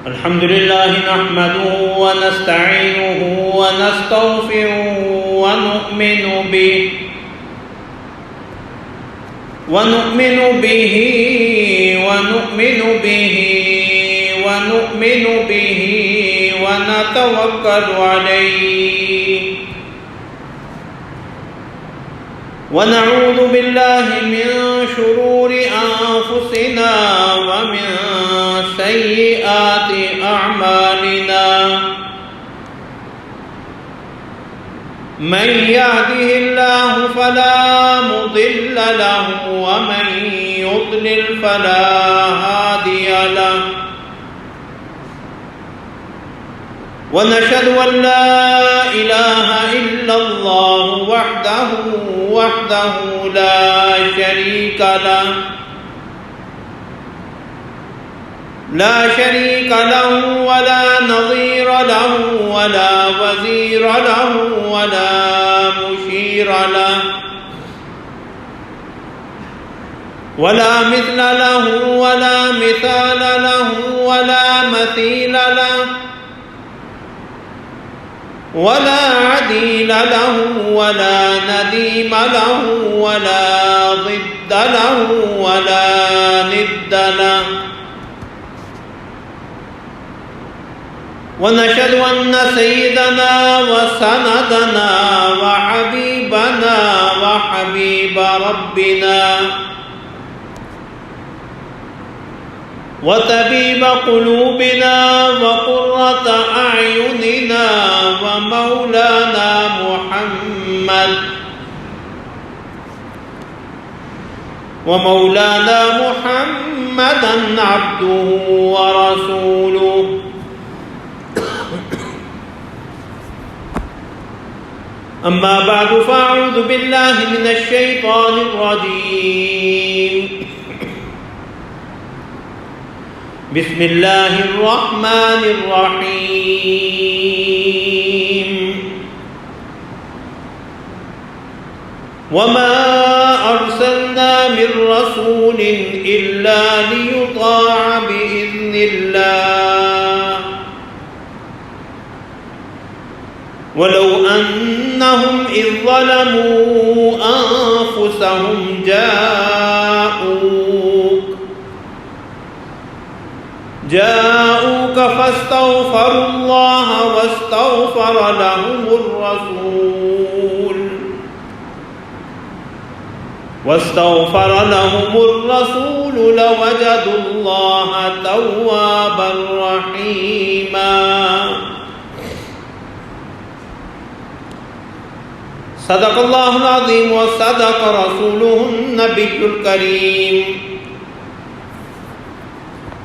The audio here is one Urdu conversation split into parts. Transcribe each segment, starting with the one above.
الحمد لله نحمده ونستعينه ونستغفره ونؤمن به ونتوكل عليه ونعوذ بالله من شرور أنفسنا ومن سيئات أعمالنا من يهده الله فلا مضل له ومن يضلل فلا هادي له ونشهد أن لا إله إلا الله وحده لا شريك له ولا نظير له ولا وزير له ولا مشير له ولا مثل له ولا مثال له ولا مثيل له ولا عديل له ولا نديم له ولا ضد له ولا ند له ونشهد أن سيدنا وسندنا وحبيبنا وحبيب ربنا وطبيب قلوبنا وقرة أعيننا ومولانا محمدا عبده ورسوله أما بعد فأعوذ بالله من الشيطان الرجيم بسم الله الرحمن الرحيم وما أرسلنا من رسول إلا ليطاع بإذن الله ولو أنهم إذ ظلموا أنفسهم جاءوك فاستغفروا الله واستغفر لهم الرسول لوجدوا الله توابا رحيما صدق الله العظيم وصدق رسوله النبي الكريم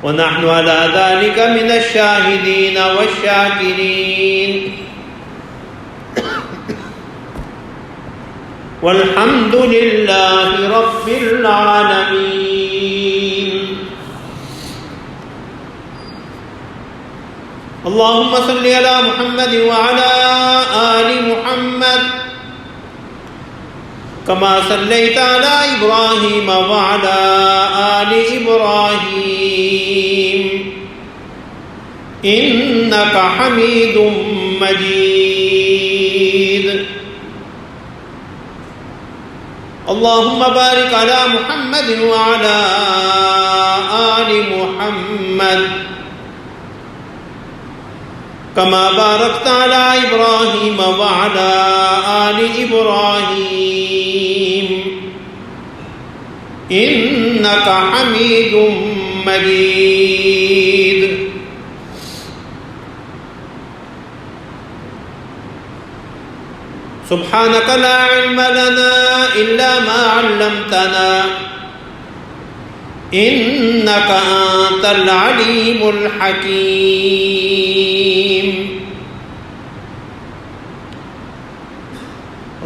ونحن على ذلك من الشاهدين والشاكرين والحمد لله رب العالمين اللهم صل على محمد وعلى آل محمد كما صليت على إبراهيم وعلى آل إبراهيم إنك حميد مجيد اللهم بارك على محمد وعلى آل محمد كما باركت على إبراهيم وعلى آل إبراهيم إنك حميد مجيد سبحانك لا علم لنا إلا ما علمتنا إنك أنت العليم الحكيم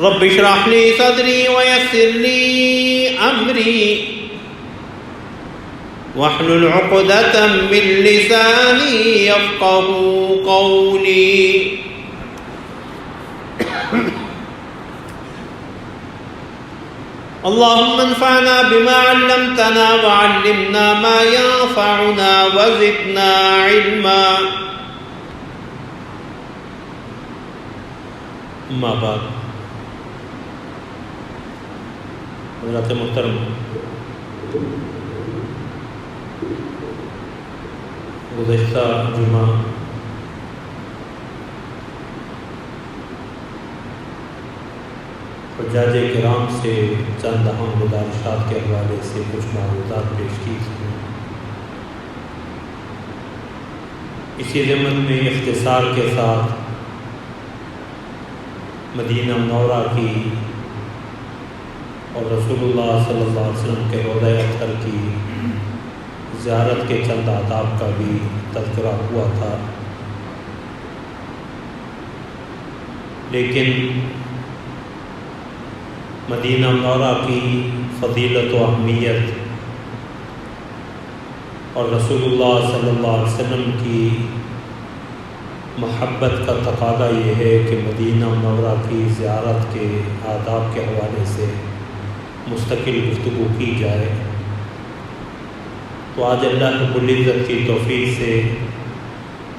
رب اشرح لي صدري ويسر لي أمري واحلل عقدة من لساني يفقهوا قولي اللهم انفعنا بما علمتنا وعلمنا ما ينفعنا وزدنا علما. اما بعد، حضرات محترم، گزشتہ جمعہ حجاج کرام سے چند اہم گزارشات کے حوالے سے کچھ معلومات پیش کی تھیں. اسی ضمن میں اختصار کے ساتھ مدینہ منورہ کی اور رسول اللہ صلی اللہ علیہ وسلم کے روضہ اطہر کی زیارت کے چند آداب کا بھی تذکرہ ہوا تھا. لیکن مدینہ منورہ کی فضیلت و اہمیت اور رسول اللہ صلی اللہ علیہ وسلم کی محبت کا تقاضا یہ ہے کہ مدینہ منورہ کی زیارت کے آداب کے حوالے سے مستقل گفتگو کی جائے. تو آج اللہ رب العزت کی توفیق سے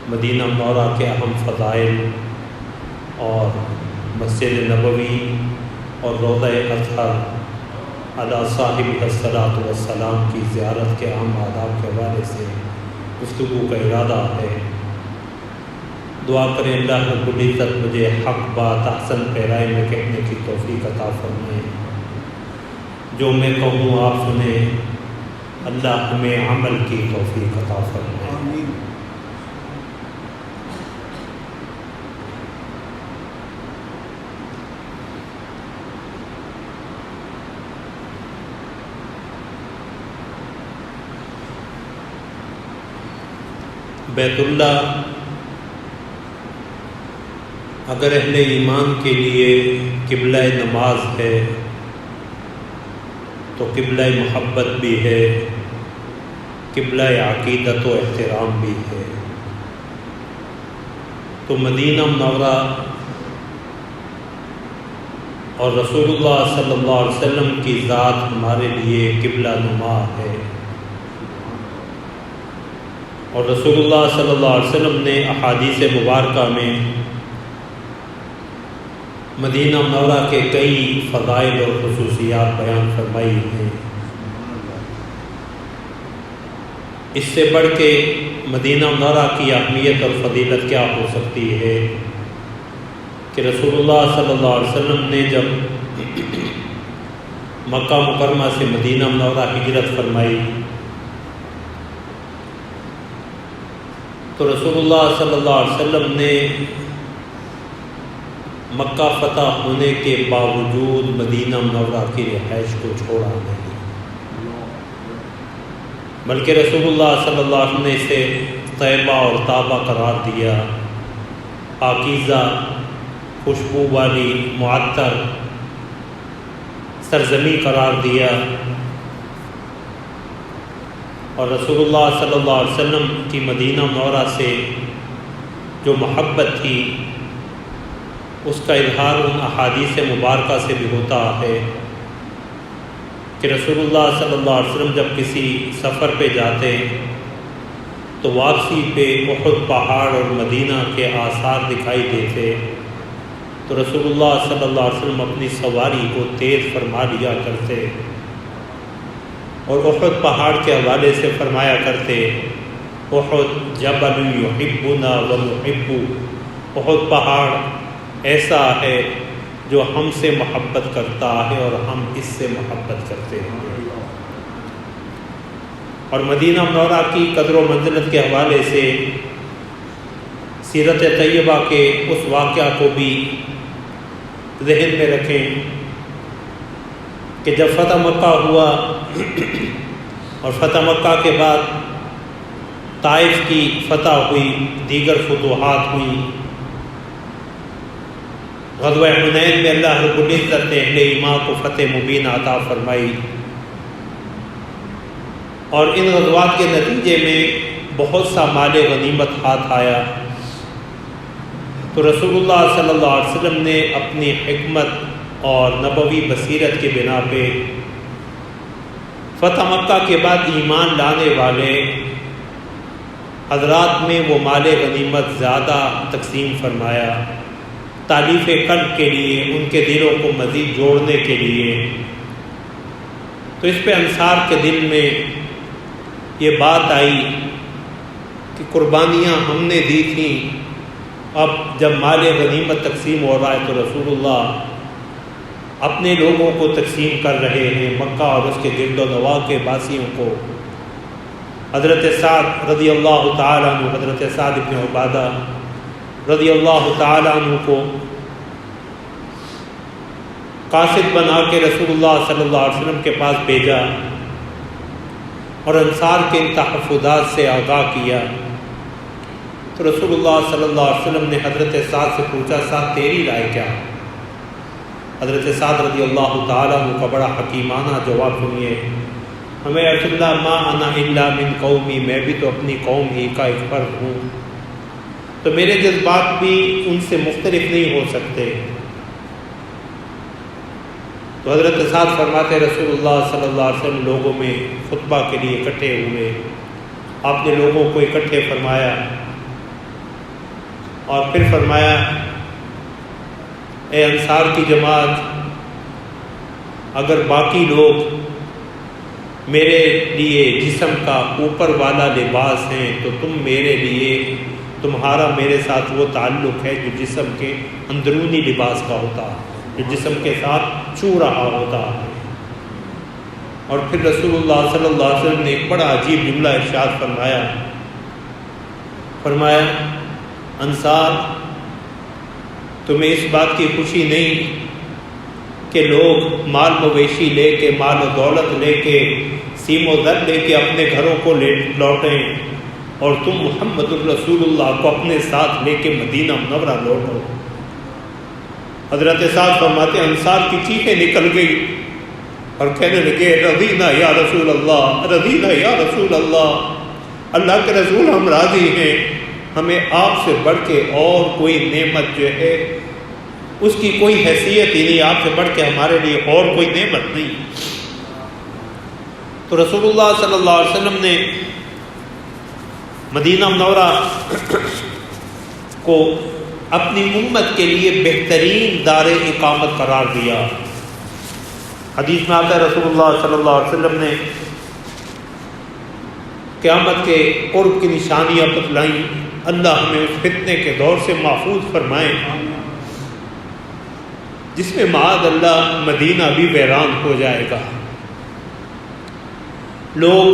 مدینہ منورہ کے اہم فضائل اور مسجد نبوی اور روضہ اطہر علی صاحب الصلاۃ والسلام کی زیارت کے اہم آداب کے حوالے سے گفتگو کا ارادہ ہے. دعا کریں اللہ رب العزت مجھے حق بات احسن پیرائی میں کہنے کی توفیق عطا فرمائے. جو میں کہوں آپ سنیں، اللہ ہمیں عمل کی توفیق عطا فرمائے. آمین. بیت اللہ اگر اہل ایمان کے لیے قبلہ نماز ہے تو قبلہ محبت بھی ہے، قبلہ عقیدت و احترام بھی ہے. تو مدینہ منورہ اور رسول اللہ صلی اللہ علیہ وسلم کی ذات ہمارے لیے قبلہ نما ہے. اور رسول اللہ صلی اللہ علیہ وسلم نے احادیث مبارکہ میں مدینہ منورہ کے کئی فضائل اور خصوصیات بیان فرمائی ہیں. اس سے بڑھ کے مدینہ منورہ کی اہمیت اور فضیلت کیا ہو سکتی ہے کہ رسول اللہ صلی اللہ علیہ وسلم نے جب مکہ مکرمہ سے مدینہ منورہ ہجرت فرمائی تو رسول اللہ صلی اللہ علیہ وسلم نے مکہ فتح ہونے کے باوجود مدینہ منورہ کی رہائش کو چھوڑا نہیں، بلکہ رسول اللہ صلی اللہ علیہ وسلم نے اسے طیبہ اور طابہ قرار دیا، پاکیزہ، خوشبو والی، معطر سرزمین قرار دیا. اور رسول اللہ صلی اللہ علیہ وسلم کی مدینہ منورہ سے جو محبت تھی اس کا اظہار ان احادیث مبارکہ سے بھی ہوتا ہے کہ رسول اللہ صلی اللہ علیہ وسلم جب کسی سفر پہ جاتے تو واپسی پہ احد پہاڑ اور مدینہ کے آثار دکھائی دیتے تو رسول اللہ صلی اللہ علیہ وسلم اپنی سواری کو تیز فرما لیا کرتے اور احد پہاڑ کے حوالے سے فرمایا کرتے احد جبل یحبنا ونحب. احد پہاڑ ایسا ہے جو ہم سے محبت کرتا ہے اور ہم اس سے محبت کرتے ہیں. اور مدینہ منورہ کی قدر و منزلت کے حوالے سے سیرت طیبہ کے اس واقعہ کو بھی ذہن میں رکھیں کہ جب فتح مکہ ہوا اور فتح مکہ کے بعد طائف کی فتح ہوئی، دیگر فتوحات ہوئی. غزوہ حنین میں اللہ رب العزت نے اہل ایمان کو فتح مبین عطا فرمائی اور ان غزوات کے نتیجے میں بہت سا مال غنیمت ہاتھ آیا. تو رسول اللہ صلی اللہ علیہ وسلم نے اپنی حکمت اور نبوی بصیرت کی بنا پہ فتح مکہ کے بعد ایمان لانے والے حضرات میں وہ مال غنیمت زیادہ تقسیم فرمایا، تالیف قلب کے لیے، ان کے دلوں کو مزید جوڑنے کے لیے۔ تو اس پہ انصار کے دل میں یہ بات آئی کہ قربانیاں ہم نے دی تھیں، اب جب مال غنیمت تقسیم ہو رہا ہے تو رسول اللہ اپنے لوگوں کو تقسیم کر رہے ہیں، مکہ اور اس کے گرد و نواح کے باسیوں کو۔ حضرت سعد رضی اللہ تعالیٰ عنہ، حضرت سعد بن عبادہ رضی اللہ تعالیٰ عنہ کو قاصد بنا کے رسول اللہ صلی اللہ علیہ وسلم کے پاس بھیجا اور انصار کے ان تحفظات سے آگاہ کیا۔ تو رسول اللہ صلی اللہ علیہ وسلم نے حضرت سعد سے پوچھا، سعد تیری رائے کیا؟ حضرت سعد رضی اللہ تعالیٰ عنہ کا بڑا حکیمانہ جواب سنیے، ہمیں رسول اللہ ما انا الا من قومی، میں بھی تو اپنی قوم ہی کا ایک فرد ہوں، تو میرے جذبات بھی ان سے مختلف نہیں ہو سکتے۔ تو حضرت سعد فرماتے رسول اللہ صلی اللہ علیہ وسلم لوگوں میں خطبہ کے لیے اکٹھے ہوئے، آپ نے لوگوں کو اکٹھے فرمایا اور پھر فرمایا، اے انصار کی جماعت، اگر باقی لوگ میرے لیے جسم کا اوپر والا لباس ہیں تو تم میرے لیے، تمہارا میرے ساتھ وہ تعلق ہے جو جسم کے اندرونی لباس کا ہوتا ہے، جو جسم کے ساتھ چھو رہا ہوتا ہے۔ اور پھر رسول اللہ صلی اللہ علیہ وسلم نے ایک بڑا عجیب جملہ ارشاد فرمایا، انصار تمہیں اس بات کی خوشی نہیں کہ لوگ مال مویشی لے کے، مال و دولت لے کے، سیم و زر لے کے اپنے گھروں کو لوٹیں اور تم محمد الرسول اللہ کو اپنے ساتھ لے کے مدینہ منورہ لوٹو؟ حضرت سعد فرماتے انصار کی چیخیں نکل گئی اور کہنے لگے، رضینا یا رسول اللہ، رضینا یا رسول اللہ، اللہ کے رسول ہم راضی ہیں، ہمیں آپ سے بڑھ کے اور کوئی نعمت جو ہے اس کی کوئی حیثیت ہی نہیں، آپ سے بڑھ کے ہمارے لیے اور کوئی نعمت نہیں۔ تو رسول اللہ صلی اللہ علیہ وسلم نے مدینہ منورہ کو اپنی امت کے لیے بہترین دار اقامت قرار دیا۔ حدیث میں آتا ہے رسول اللہ صلی اللہ علیہ وسلم نے قیامت کے قرب کی نشانیاں بتلائیں، اللہ ہمیں اس فتنے کے دور سے محفوظ فرمائے جس میں معاذ اللہ مدینہ بھی ویران ہو جائے گا۔ لوگ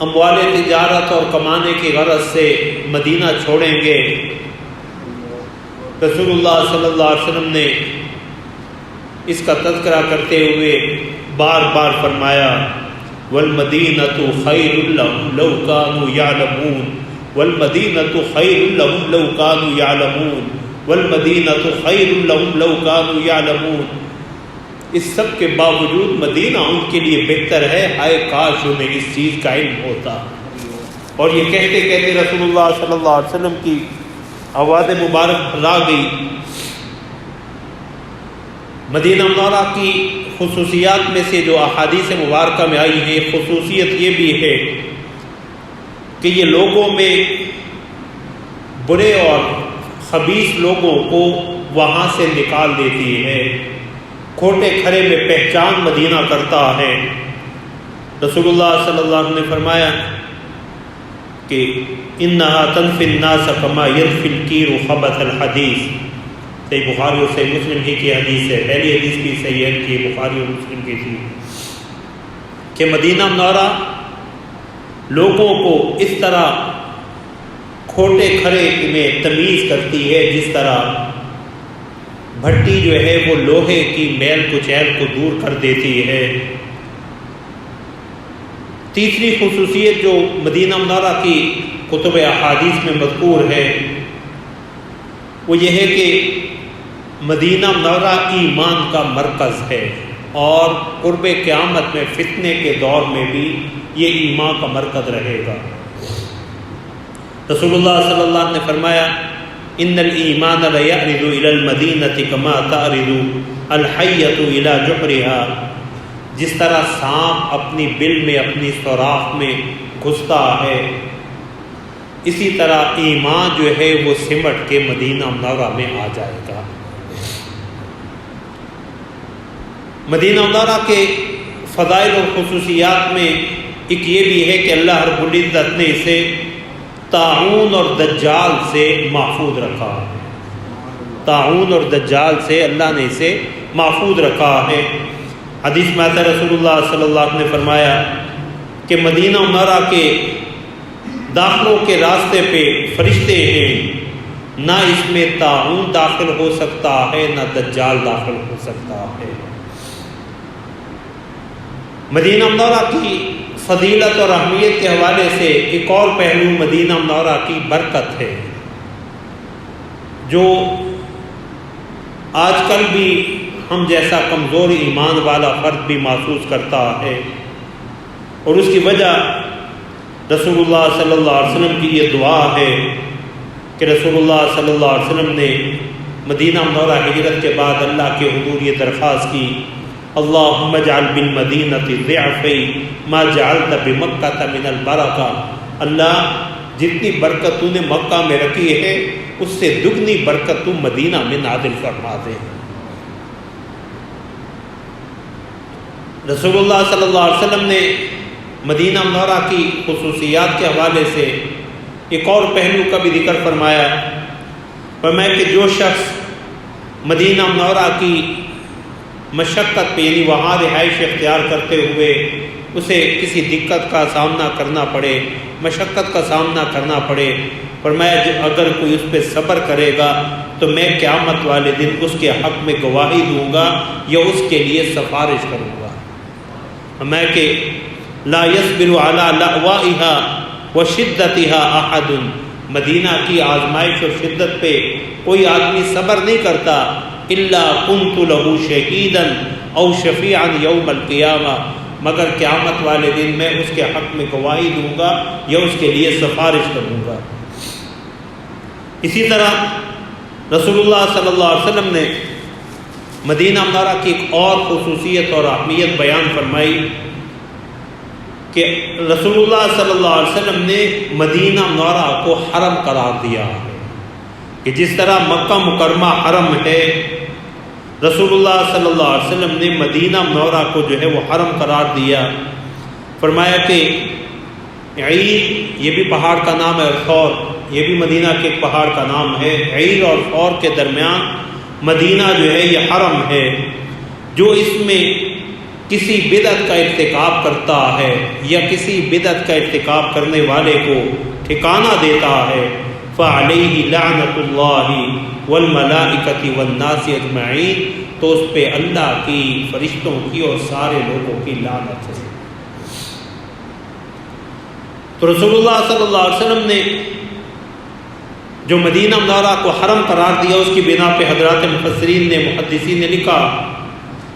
اموال تجارت اور کمانے کی غرض سے مدینہ چھوڑیں گے۔ رسول اللہ صلی اللہ علیہ وسلم نے اس کا تذکرہ کرتے ہوئے بار بار فرمایا، والمدینۃ خیر لہم لو کانوا یعلمون، والمدینۃ خیر لہم لو کانوا یعلمون، والمدینۃ خیر لہم لو کانوا یعلمون۔ اس سب کے باوجود مدینہ ان کے لیے بہتر ہے، ہائے کاش انہیں اس چیز کا علم ہوتا۔ اور یہ کہتے کہتے رسول اللہ صلی اللہ علیہ وسلم کی آواز مبارک پھیلا گئی۔ مدینہ منورہ کی خصوصیات میں سے جو احادیث مبارکہ میں آئی ہے، خصوصیت یہ بھی ہے کہ یہ لوگوں میں برے اور خبیث لوگوں کو وہاں سے نکال دیتی ہے، کھوٹے کھرے میں پہچان مدینہ کرتا ہے۔ رسول اللہ صلی اللہ علیہ وسلم نے فرمایا کہ انہا تنفی الناس کما ينفی الکیر خبث الحدیث، صحیح بخاری اور صحیح مسلم ہی کی حدیث ہے، پہلی حدیث بھی صحیح ہے کہ بخاری اور مسلم کی تھی کہ مدینہ منورہ لوگوں کو اس طرح کھوٹے کھرے میں تمیز کرتی ہے جس طرح بھٹی جو ہے وہ لوہے کی میل کچیل کو دور کر دیتی ہے۔ تیسری خصوصیت جو مدینہ منورہ کی کتب احادیث میں مذکور ہے وہ یہ ہے کہ مدینہ منورہ ایمان کا مرکز ہے، اور قرب قیامت میں فتنے کے دور میں بھی یہ ایمان کا مرکز رہے گا۔ رسول اللہ صلی اللہ علیہ وسلم نے فرمایا ان الایمان لیعرض الی المدینۃ کما تعرض الحیۃ الی جحرها، جس طرح سانپ اپنی بل میں اپنی سوراخ میں گھستا ہے، اسی طرح ایمان جو ہے وہ سمٹ کے مدینہ منورہ میں آ جائے گا۔ مدینہ منورہ کے فضائل اور خصوصیات میں ایک یہ بھی ہے کہ اللہ رب العزت نے اسے طاعون اور دجال سے محفوظ رکھا ہے۔ طاعون اور دجال سے اللہ نے اسے محفوظ رکھا ہے۔ حدیث میں آتا ہے رسول اللہ صلی اللہ علیہ وسلم نے فرمایا کہ مدینہ منورہ کے داخلوں کے راستے پہ فرشتے ہیں، نہ اس میں طاعون داخل ہو سکتا ہے نہ دجال داخل ہو سکتا ہے۔ مدینہ منورہ کی فضیلت اور اہمیت کے حوالے سے ایک اور پہلو مدینہ منورہ کی برکت ہے، جو آج کل بھی ہم جیسا کمزور ایمان والا فرد بھی محسوس کرتا ہے، اور اس کی وجہ رسول اللہ صلی اللہ علیہ وسلم کی یہ دعا ہے کہ رسول اللہ صلی اللہ علیہ وسلم نے مدینہ منورہ ہجرت کے بعد اللہ کے حضور یہ درخواست کی، اللہم اجعل بالمدینۃ ضعف ما جعلت بمکہ من البرکہ، اللہ جتنی برکت تو نے مکہ میں رکھی ہے اس سے دگنی برکت تو مدینہ میں نازل فرما دے۔ رسول اللہ صلی اللہ علیہ وسلم نے مدینہ منورہ کی خصوصیات کے حوالے سے ایک اور پہلو کا بھی ذکر فرمایا کہ جو شخص مدینہ منورہ کی مشقت پہ یعنی وہاں رہائش اختیار کرتے ہوئے اسے کسی دقت کا سامنا کرنا پڑے، مشقت کا سامنا کرنا پڑے، فرمایا اگر کوئی اس پہ صبر کرے گا تو میں قیامت والے دن اس کے حق میں گواہی دوں گا یا اس کے لیے سفارش کروں گا۔ میں کہ لا يصبر على لأوائها وشدتها احد، مدینہ کی آزمائش اور شدت پہ کوئی آدمی صبر نہیں کرتا، الا كنت له شہیدا او شفیعا یوم القیامہ، مگر قیامت والے دن میں اس کے حق میں گواہی دوں گا یا اس کے لیے سفارش کروں گا۔ اسی طرح رسول اللہ صلی اللہ علیہ وسلم نے مدینہ منورہ کی ایک اور خصوصیت اور اہمیت بیان فرمائی کہ رسول اللہ صلی اللہ علیہ وسلم نے مدینہ منورہ کو حرم قرار دیا ہے، کہ جس طرح مکہ مکرمہ حرم ہے، رسول اللہ صلی اللہ علیہ وسلم نے مدینہ منورہ کو جو ہے وہ حرم قرار دیا۔ فرمایا کہ عیر یہ بھی پہاڑ کا نام ہے، اور ثور یہ بھی مدینہ کے ایک پہاڑ کا نام ہے۔ عیر اور ثور کے درمیان مدینہ جو ہے یہ حرم ہے، جو اس میں کسی بدعت کا ارتکاب کرتا ہے یا کسی بدعت کا ارتکاب کرنے والے کو ٹھکانہ دیتا ہے، فعلیہ لعنت اللہ والملائکۃ والناس اجمعین، تو اس پہ اللہ کی، فرشتوں کی اور سارے لوگوں کی لعنت ہے۔ تو رسول اللہ صلی اللہ علیہ وسلم نے جو مدینہ منورہ کو حرم قرار دیا، اس کی بنا پہ حضرات مفسرین نے، محدثین نے لکھا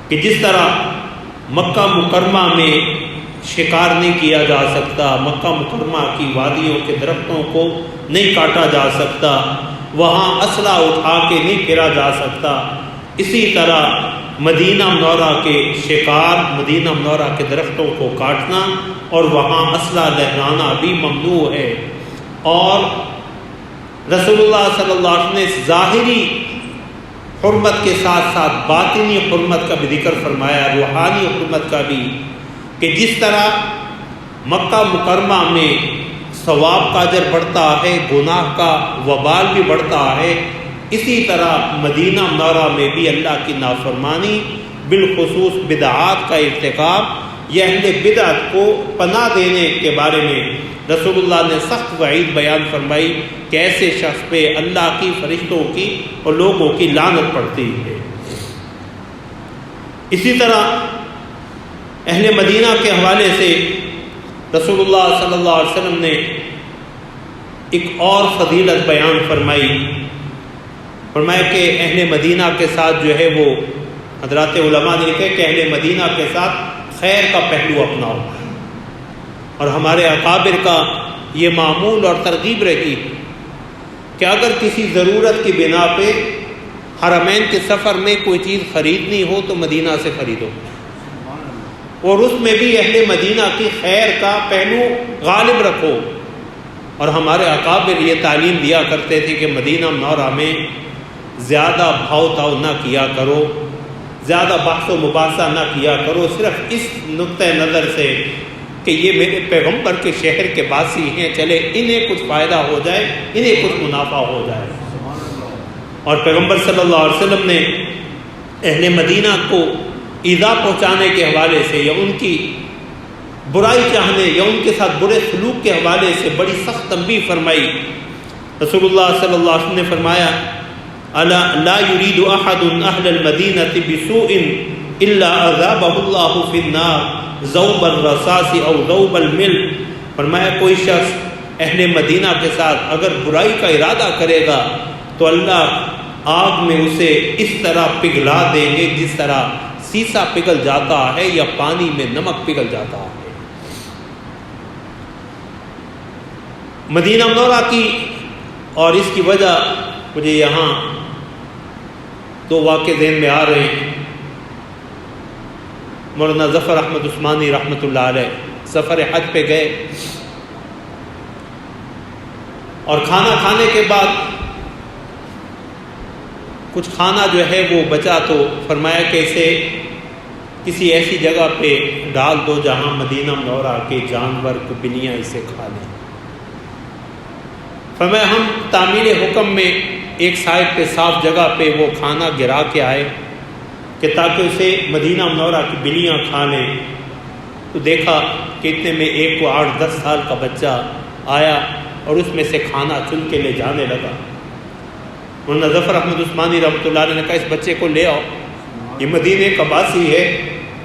کہ جس طرح مکہ مکرمہ میں شکار نہیں کیا جا سکتا، مکہ مکرمہ کی وادیوں کے درختوں کو نہیں کاٹا جا سکتا، وہاں اسلحہ اٹھا کے نہیں پھرا جا سکتا، اسی طرح مدینہ منورہ کے شکار، مدینہ منورہ کے درختوں کو کاٹنا اور وہاں اسلحہ لہرانا بھی ممنوع ہے۔ اور رسول اللہ صلی اللہ علیہ وسلم نے ظاہری حرمت کے ساتھ ساتھ باطنی حرمت کا بھی ذکر فرمایا، روحانی حرمت کا بھی، کہ جس طرح مکہ مکرمہ میں ثواب کا اجر بڑھتا ہے، گناہ کا وبال بھی بڑھتا ہے، اسی طرح مدینہ منورہ میں بھی اللہ کی نافرمانی، بالخصوص بدعات کا ارتکاب یا اہل بدعت کو پناہ دینے کے بارے میں رسول اللہ نے سخت وعید بیان فرمائی کہ ایسے شخص پہ اللہ کی، فرشتوں کی اور لوگوں کی لعنت پڑتی ہے۔ اسی طرح اہل مدینہ کے حوالے سے رسول اللہ صلی اللہ علیہ وسلم نے ایک اور فضیلت بیان فرمایا کہ اہل مدینہ کے ساتھ جو ہے وہ حضرات علماء نے لکھا کہ اہل مدینہ کے ساتھ خیر کا پہلو اپناؤ، اور ہمارے اکابر کا یہ معمول اور ترغیب رہی کہ کہ اگر کسی ضرورت کی بنا پہ حرمین کے سفر میں کوئی چیز خریدنی ہو تو مدینہ سے خریدو، اور اس میں بھی اہل مدینہ کی خیر کا پہلو غالب رکھو۔ اور ہمارے اکابر یہ تعلیم دیا کرتے تھے کہ مدینہ منورہ میں زیادہ بھاؤ تاؤ نہ کیا کرو، زیادہ بحث و مباحثہ نہ کیا کرو، صرف اس نقطۂ نظر سے کہ یہ میرے پیغمبر کے شہر کے باسی ہیں، چلے انہیں کچھ فائدہ ہو جائے، انہیں کچھ منافع ہو جائے۔ اور پیغمبر صلی اللہ علیہ وسلم نے اہل مدینہ کو ایذا پہنچانے کے حوالے سے یا ان کی برائی چاہنے یا ان کے ساتھ برے سلوک کے حوالے سے بڑی سخت تنبیہ فرمائی۔ رسول اللہ صلی اللہ علیہ وسلم نے فرمایا الا لا يريد احد اهل المدینہ بسوء الا عذابه اللہ فی النار ذوب الرصاص او ذوب المل۔ فرمایا کوئی شخص اہل مدینہ کے ساتھ اگر برائی کا ارادہ کرے گا تو اللہ آگ میں اسے اس طرح پگھلا دیں گے جس طرح سیسا پگھل جاتا ہے یا پانی میں نمک پگھل جاتا ہے۔ مدینہ منورہ کی اور اس کی وجہ مجھے یہاں دو واقعے ذہن میں آ رہے ہیں۔ مولانا ظفر احمد عثمانی رحمۃ اللہ علیہ سفر حج پہ گئے اور کھانا کھانے کے بعد کچھ کھانا جو ہے وہ بچا تو فرمایا کہ اسے کسی ایسی جگہ پہ ڈال دو جہاں مدینہ منورہ کے جانور کو بلیاں اسے کھا لیں۔ فرمایا ہم تعمیل حکم میں ایک سائڈ پہ صاف جگہ پہ وہ کھانا گرا کے آئے کہ تاکہ اسے مدینہ منورہ کی بلیاں کھا لیں، تو دیکھا کہ اتنے میں ایک کو 8-10 سال کا بچہ آیا اور اس میں سے کھانا چن کے لے جانے لگا۔ مولانا ظفر احمد عثمانی رحمۃ اللہ علیہ نے کہا اس بچے کو لے آؤ، یہ مدینے کا باسی ہے،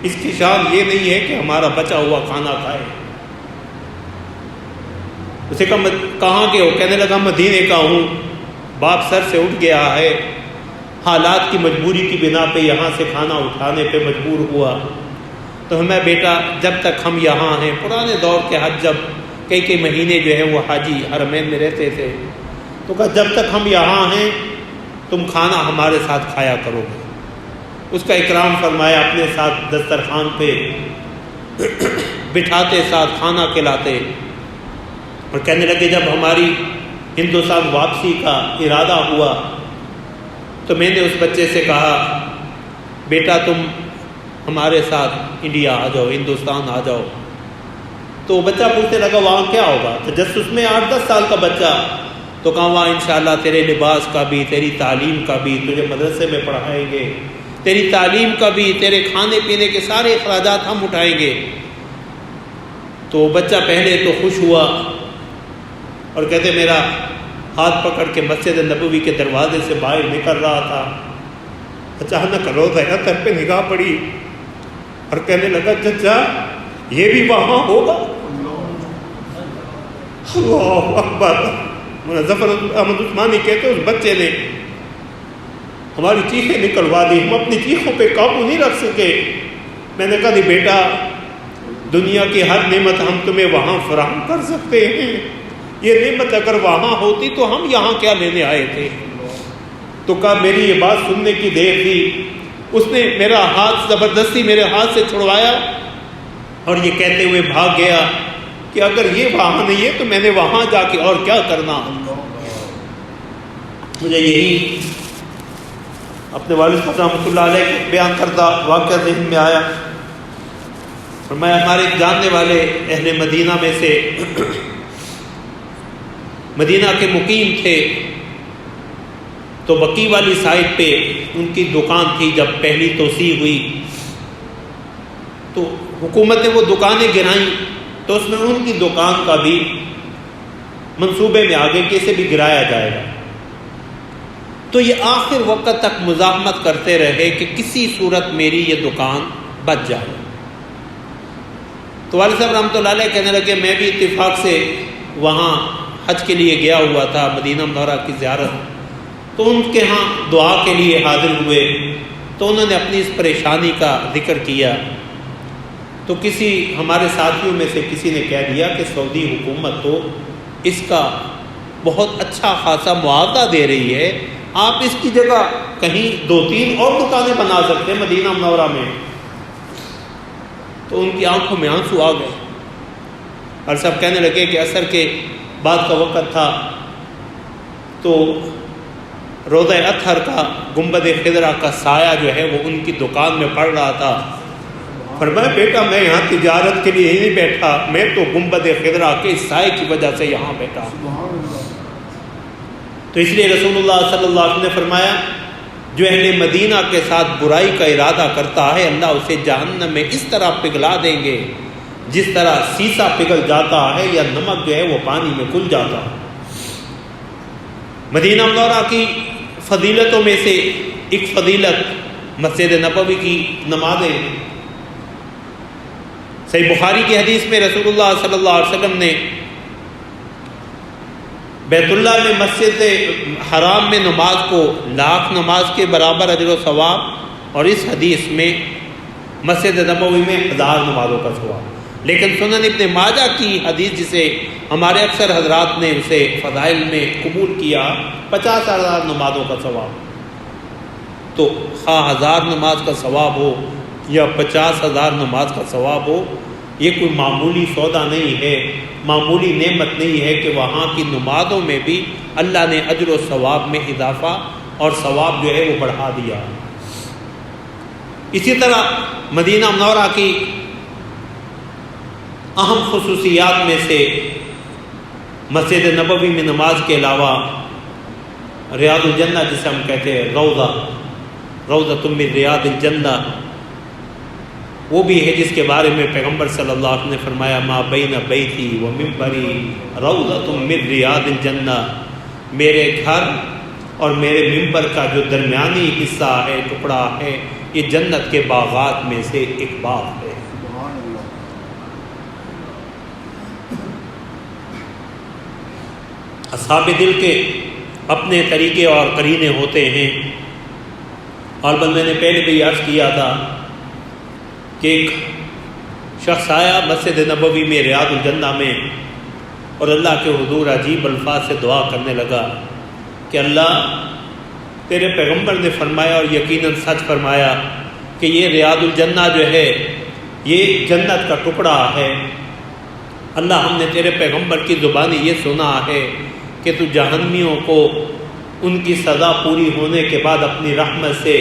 اس کی شان یہ نہیں ہے کہ ہمارا بچا ہوا کھانا کھائے۔ اسے کہا کہاں کے ہو؟ کہنے لگا مدینے کا ہوں۔ باپ سر سے اٹھ گیا ہے، حالات کی مجبوری کی بنا پہ یہاں سے کھانا اٹھانے پہ مجبور ہوا۔ تو ہمیں بیٹا جب تک ہم یہاں ہیں، پرانے دور کے حج جب کئی مہینے جو ہے وہ حاجی حرمین میں رہتے تھے، تو کہا جب تک ہم یہاں ہیں تم کھانا ہمارے ساتھ کھایا کرو گے۔ اس کا اکرام فرمایا، اپنے ساتھ دسترخوان پہ بٹھاتے، ساتھ کھانا کھلاتے، اور کہنے لگے جب ہماری ہندوستان واپسی کا ارادہ ہوا تو میں نے اس بچے سے کہا بیٹا تم ہمارے ساتھ انڈیا آ جاؤ، ہندوستان آ جاؤ۔ تو بچہ پوچھنے لگا وہاں کیا ہوگا؟ تجسس میں 8-10 سال کا بچہ، تو کہا وہاں انشاءاللہ تیرے لباس کا بھی، تیری تعلیم کا بھی، تجھے مدرسے میں پڑھائیں گے، تیری تعلیم کا بھی، تیرے کھانے پینے کے سارے اخراجات ہم اٹھائیں گے۔ تو بچہ پہلے تو خوش ہوا اور کہتے میرا ہاتھ پکڑ کے مسجد نبوی کے دروازے سے باہر نکل رہا تھا، اچانک روضہ اطہر پہ نگاہ پڑی اور کہنے لگا چچا یہ بھی وہاں ہوگا؟ اللہ اکبر۔ ظفر احمد عثمانی کہتے اس بچے نے ہماری چیخیں نکلوا دی، ہم اپنی چیخوں پہ قابو نہیں رکھ سکے۔ میں نے کہا نہیں بیٹا، دنیا کی ہر نعمت ہم تمہیں وہاں فراہم کر سکتے ہیں، یہ نعمت اگر وہاں ہوتی تو ہم یہاں کیا لینے آئے تھے؟ تو کہا میری یہ بات سننے کی دیر تھی۔ اس نے میرا ہاتھ زبردستی میرے ہاتھ سے چھڑوایا اور یہ کہتے ہوئے بھاگ گیا کہ اگر یہ وہاں نہیں ہے تو میں نے وہاں جا کے اور کیا کرنا۔ مجھے یہی اپنے والد صاحب رحمۃ اللہ علیہ کے بیان کردہ واقعہ ذہن میں آیا، اور میں ہمارے جاننے والے اہل مدینہ میں سے مدینہ کے مقیم تھے، تو بقی والی سائڈ پہ ان کی دکان تھی۔ جب پہلی توسیع ہوئی تو حکومت نے وہ دکانیں گرائیں، تو اس میں ان کی دکان کا بھی منصوبے میں آگے کیسے بھی گرایا جائے گا۔ تو یہ آخر وقت تک مزاحمت کرتے رہے کہ کسی صورت میری یہ دکان بچ جائے۔ تو والد صاحب رحمۃ اللہ علیہ کہنے لگے میں بھی اتفاق سے وہاں حج کے لیے گیا ہوا تھا، مدینہ منورہ کی زیارت، تو ان کے ہاں دعا کے لیے حاضر ہوئے، تو انہوں نے اپنی اس پریشانی کا ذکر کیا۔ تو کسی ہمارے ساتھیوں میں سے کسی نے کہہ دیا کہ سعودی حکومت تو اس کا بہت اچھا خاصا معاوضہ دے رہی ہے، آپ اس کی جگہ کہیں 2-3 اور دکانیں بنا سکتے ہیں مدینہ منورہ میں۔ تو ان کی آنکھوں میں آنسو آ گئے اور سب کہنے لگے کہ عصر کے بعد کا وقت تھا، تو روضہ اطہر کا گنبد خضرا کا سایہ جو ہے وہ ان کی دکان میں پڑ رہا تھا۔ فرمایا بیٹا میں یہاں تجارت کے لیے ہی نہیں بیٹھا، میں تو گنبد خضرا کے سائے کی وجہ سے یہاں بیٹھا۔ تو اس لیے رسول اللہ صلی اللہ علیہ وسلم نے فرمایا جو اہل مدینہ کے ساتھ برائی کا ارادہ کرتا ہے اللہ اسے جہنم میں اس طرح پگھلا دیں گے جس طرح سیسا پگھل جاتا ہے یا نمک جو ہے وہ پانی میں گھل جاتا ہے۔ مدینہ منورہ کی فضیلتوں میں سے ایک فضیلت مسجد نبوی کی نمازیں۔ صحیح بخاری کی حدیث میں رسول اللہ صلی اللہ علیہ وسلم نے بیت اللہ میں مسجد حرام میں نماز کو 1,00,000 نماز کے برابر اجر و ثواب، اور اس حدیث میں مسجد نبوی میں 1000 نمازوں کا ثواب۔ لیکن سنن ابن ماجہ کی حدیث جسے ہمارے اکثر حضرات نے اسے فضائل میں قبول کیا، 50,000 نمازوں کا ثواب۔ تو خواہ 1000 نماز کا ثواب ہو یا 50,000 نماز کا ثواب ہو، یہ کوئی معمولی سودا نہیں ہے، معمولی نعمت نہیں ہے کہ وہاں کی نمازوں میں بھی اللہ نے اجر و ثواب میں اضافہ اور ثواب جو ہے وہ بڑھا دیا۔ اسی طرح مدینہ منورہ کی اہم خصوصیات میں سے مسجد نبوی میں نماز کے علاوہ ریاض الجنہ جسے ہم کہتے ہیں روضۃ من ریاض الجنہ، وہ بھی ہے جس کے بارے میں پیغمبر صلی اللہ علیہ وسلم نے فرمایا ما بین بیتی و منبری روضۃ من ریاض الجنہ، میرے گھر اور میرے منبر کا جو درمیانی حصہ ہے، ٹکڑا ہے، یہ جنت کے باغات میں سے ایک باغ ہے۔ اصحاب دل کے اپنے طریقے اور قرینے ہوتے ہیں، اور بندے نے پہلے بھی عرض کیا تھا کہ ایک شخص آیا مسجد نبوی میں ریاض الجنہ میں اور اللہ کے حضور عجیب الفاظ سے دعا کرنے لگا کہ اللہ تیرے پیغمبر نے فرمایا اور یقیناً سچ فرمایا کہ یہ ریاض الجنہ جو ہے یہ جنت کا ٹکڑا ہے۔ اللہ ہم نے تیرے پیغمبر کی زبانی یہ سنا ہے کہ تو جہنمیوں کو ان کی سزا پوری ہونے کے بعد اپنی رحمت سے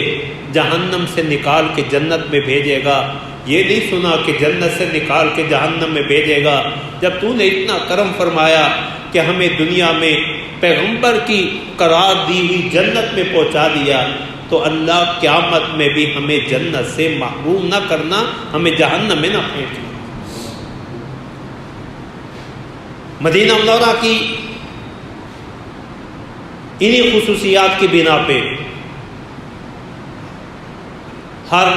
جہنم سے نکال کے جنت میں بھیجے گا، یہ نہیں سنا کہ جنت سے نکال کے جہنم میں بھیجے گا۔ جب تو نے اتنا کرم فرمایا کہ ہمیں دنیا میں پیغمبر کی قرار دی ہوئی جنت میں پہنچا دیا، تو اللہ قیامت میں بھی ہمیں جنت سے محروم نہ کرنا، ہمیں جہنم میں نہ پھینکنا۔ مدینہ منورہ کی انہی خصوصیات کی بنا پہ ہر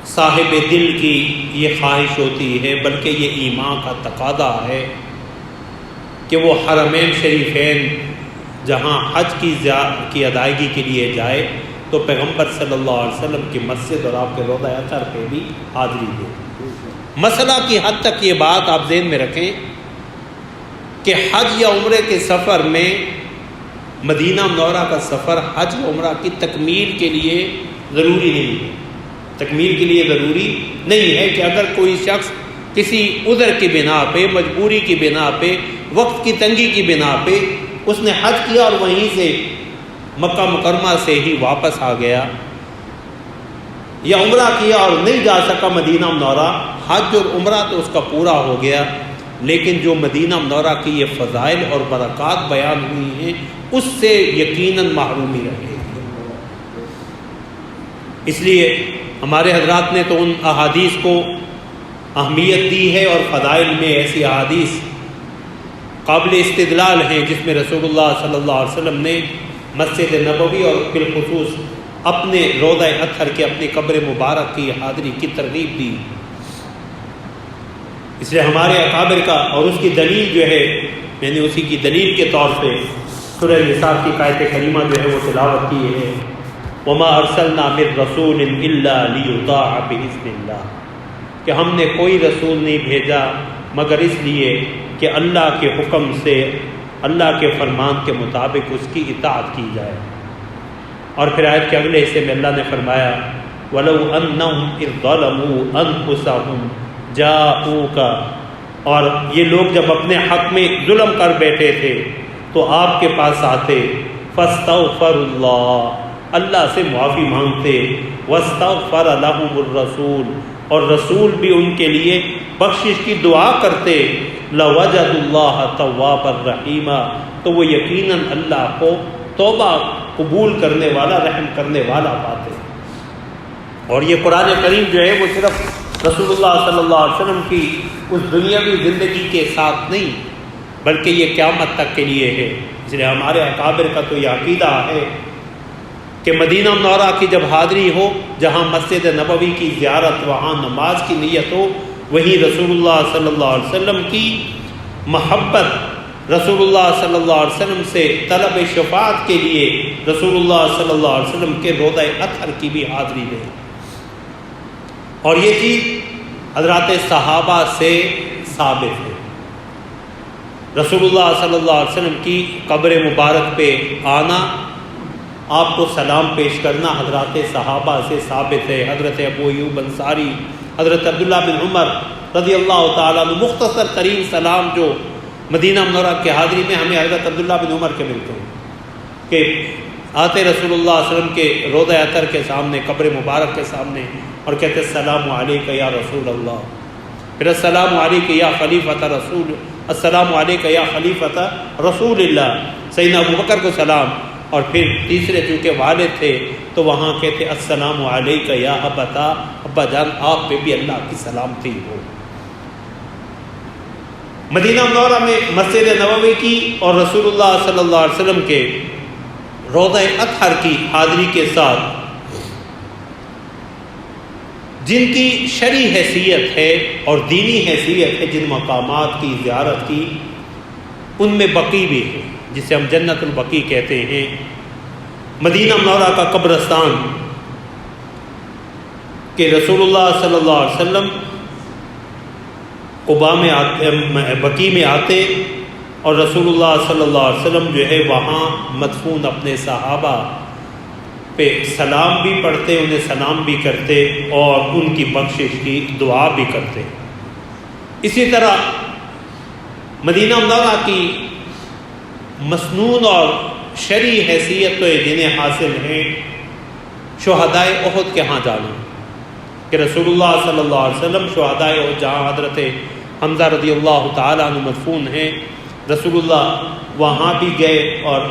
صاحب دل کی یہ خواہش ہوتی ہے، بلکہ یہ ایمان کا تقاضا ہے کہ وہ حرمین شریفین جہاں حج کی ادائیگی کے لیے جائے تو پیغمبر صلی اللہ علیہ وسلم کی مسجد اور آپ کے روضہ اطہر پہ بھی حاضری دے۔ مسئلہ کی حد تک یہ بات آپ ذہن میں رکھیں کہ حج یا عمرے کے سفر میں مدینہ منورہ کا سفر حج و عمرہ کی تکمیل کے لیے ضروری نہیں ہے۔ تکمیل کے لیے ضروری نہیں ہے کہ اگر کوئی شخص کسی عذر کی بنا پہ، مجبوری کی بنا پہ، وقت کی تنگی کی بنا پہ اس نے حج کیا اور وہیں سے مکہ مکرمہ سے ہی واپس آ گیا، یا عمرہ کیا اور نہیں جا سکا مدینہ منورہ، حج اور عمرہ تو اس کا پورا ہو گیا، لیکن جو مدینہ منورہ کی یہ فضائل اور برکات بیان ہوئی ہیں اس سے یقیناً محرومی رہے گی۔ اس لیے ہمارے حضرات نے تو ان احادیث کو اہمیت دی ہے، اور فضائل میں ایسی احادیث قابل استدلال ہیں جس میں رسول اللہ صلی اللہ علیہ وسلم نے مسجد نبوی اور بالخصوص اپنے روضہ اطہر کے اپنی قبر مبارک کی حاضری کی ترغیب دی۔ اس لیے ہمارے اکابر کا اور اس کی دلیل جو ہے، میں نے اسی کی دلیل کے طور پہ سورہ نساء کی آیت کریمہ جو ہے وہ تلاوت کی ہے، وَمَا أَرْسَلْنَا مِن رَسُولٍ إِلَّا لِيُطَاعَ بِإِذْنِ اللَّهِ، کہ ہم نے کوئی رسول نہیں بھیجا مگر اس لیے کہ اللہ کے حکم سے اللہ کے فرمان کے مطابق اس کی اطاعت کی جائے۔ اور پھر آیت کے اگلے حصے میں اللہ نے فرمایا وَلَوْ أَنَّهُمْ إِذْ ظَلَمُوا أَنفُسَهُمْ جَاءُوكَ، اور یہ لوگ جب اپنے حق میں ظلم کر بیٹھے تھے تو آپ کے پاس آتے، فَاسْتَغْفَرُوا اللَّهَ، اللہ سے معافی مانگتے، وَاسْتَغْفَرَ لَهُمُ الرَّسُولُ، اور رسول بھی ان کے لیے بخشش کی دعا کرتے، لَوَجَدُوا اللَّهَ تَوَّابًا رَحِيمًا، تو وہ یقیناً اللہ کو توبہ قبول کرنے والا، رحم کرنے والا پاتے۔ اور یہ قرآن کریم جو ہے وہ صرف رسول اللہ صلی اللہ علیہ وسلم کی اس دنیاوی زندگی کے ساتھ نہیں بلکہ یہ قیامت تک کے لیے ہے۔ اس لیے ہمارے اکابر کا تو یہ عقیدہ ہے کہ مدینہ منورہ کی جب حاضری ہو، جہاں مسجد نبوی کی زیارت، وہاں نماز کی نیت ہو، وہیں رسول اللہ صلی اللہ علیہ وسلم کی محبت، رسول اللہ صلی اللہ علیہ وسلم سے طلب شفاعت کے لیے رسول اللہ صلی اللہ علیہ وسلم کے روضہ اطہر کی بھی حاضری دے۔ اور یہ چیز حضرات صحابہ سے ثابت ہے۔ رسول اللہ صلی اللہ علیہ وسلم کی قبر مبارک پہ آنا، آپ کو سلام پیش کرنا حضرات صحابہ سے ثابت ہے۔ حضرت ابو ایوب انصاری، حضرت عبداللہ بن عمر رضی اللہ تعالیٰ عنہ، مختصر ترین سلام جو مدینہ منورہ کی حاضری میں ہمیں حضرت عبداللہ بن عمر کے ملتے ہیں کہ آتے رسول اللہ صلی اللہ علیہ وسلم کے روضہ اطہر کے سامنے، قبر مبارک کے سامنے، اور کہتے السلام علیکہ یا رسول اللہ، پھر السلام علیکہ یا خلیفۃ رسول، السلام علیکہ یا خلیفۃ رسول اللہ، سیدنا ابو بکر کو سلام، اور پھر تیسرے چونکہ والد تھے تو وہاں کہتے السلام علیکہ یا ابتا، ابا جان آپ پہ بھی اللہ کی سلامتی ہو۔ مدینہ منورہ میں مسجد نبوی کی اور رسول اللہ صلی اللہ علیہ وسلم کے روضہ اطہر کی حاضری کے ساتھ جن کی شرعی حیثیت ہے اور دینی حیثیت ہے، جن مقامات کی زیارت کی، ان میں بقیع بھی ہے، جسے ہم جنت البقیع کہتے ہیں۔ مدینہ منورہ کا قبرستان کہ رسول اللہ صلی اللہ علیہ وسلم قباء میں آتے، بقیع میں آتے، اور رسول اللہ صلی اللہ علیہ وسلم جو ہے وہاں مدفون اپنے صحابہ پہ سلام بھی پڑھتے، انہیں سلام بھی کرتے، اور ان کی بخشش کی دعا بھی کرتے۔ اسی طرح مدینہ منورہ کی مسنون اور شرعی حیثیت تو جنہیں حاصل ہیں شہدائے احد کے ہاں جانا، کہ رسول اللہ صلی اللہ علیہ وسلم شہدائے احد، جہاں حضرت حمزہ رضی اللہ تعالیٰ عنہ مدفون ہیں، رسول اللہ وہاں بھی گئے اور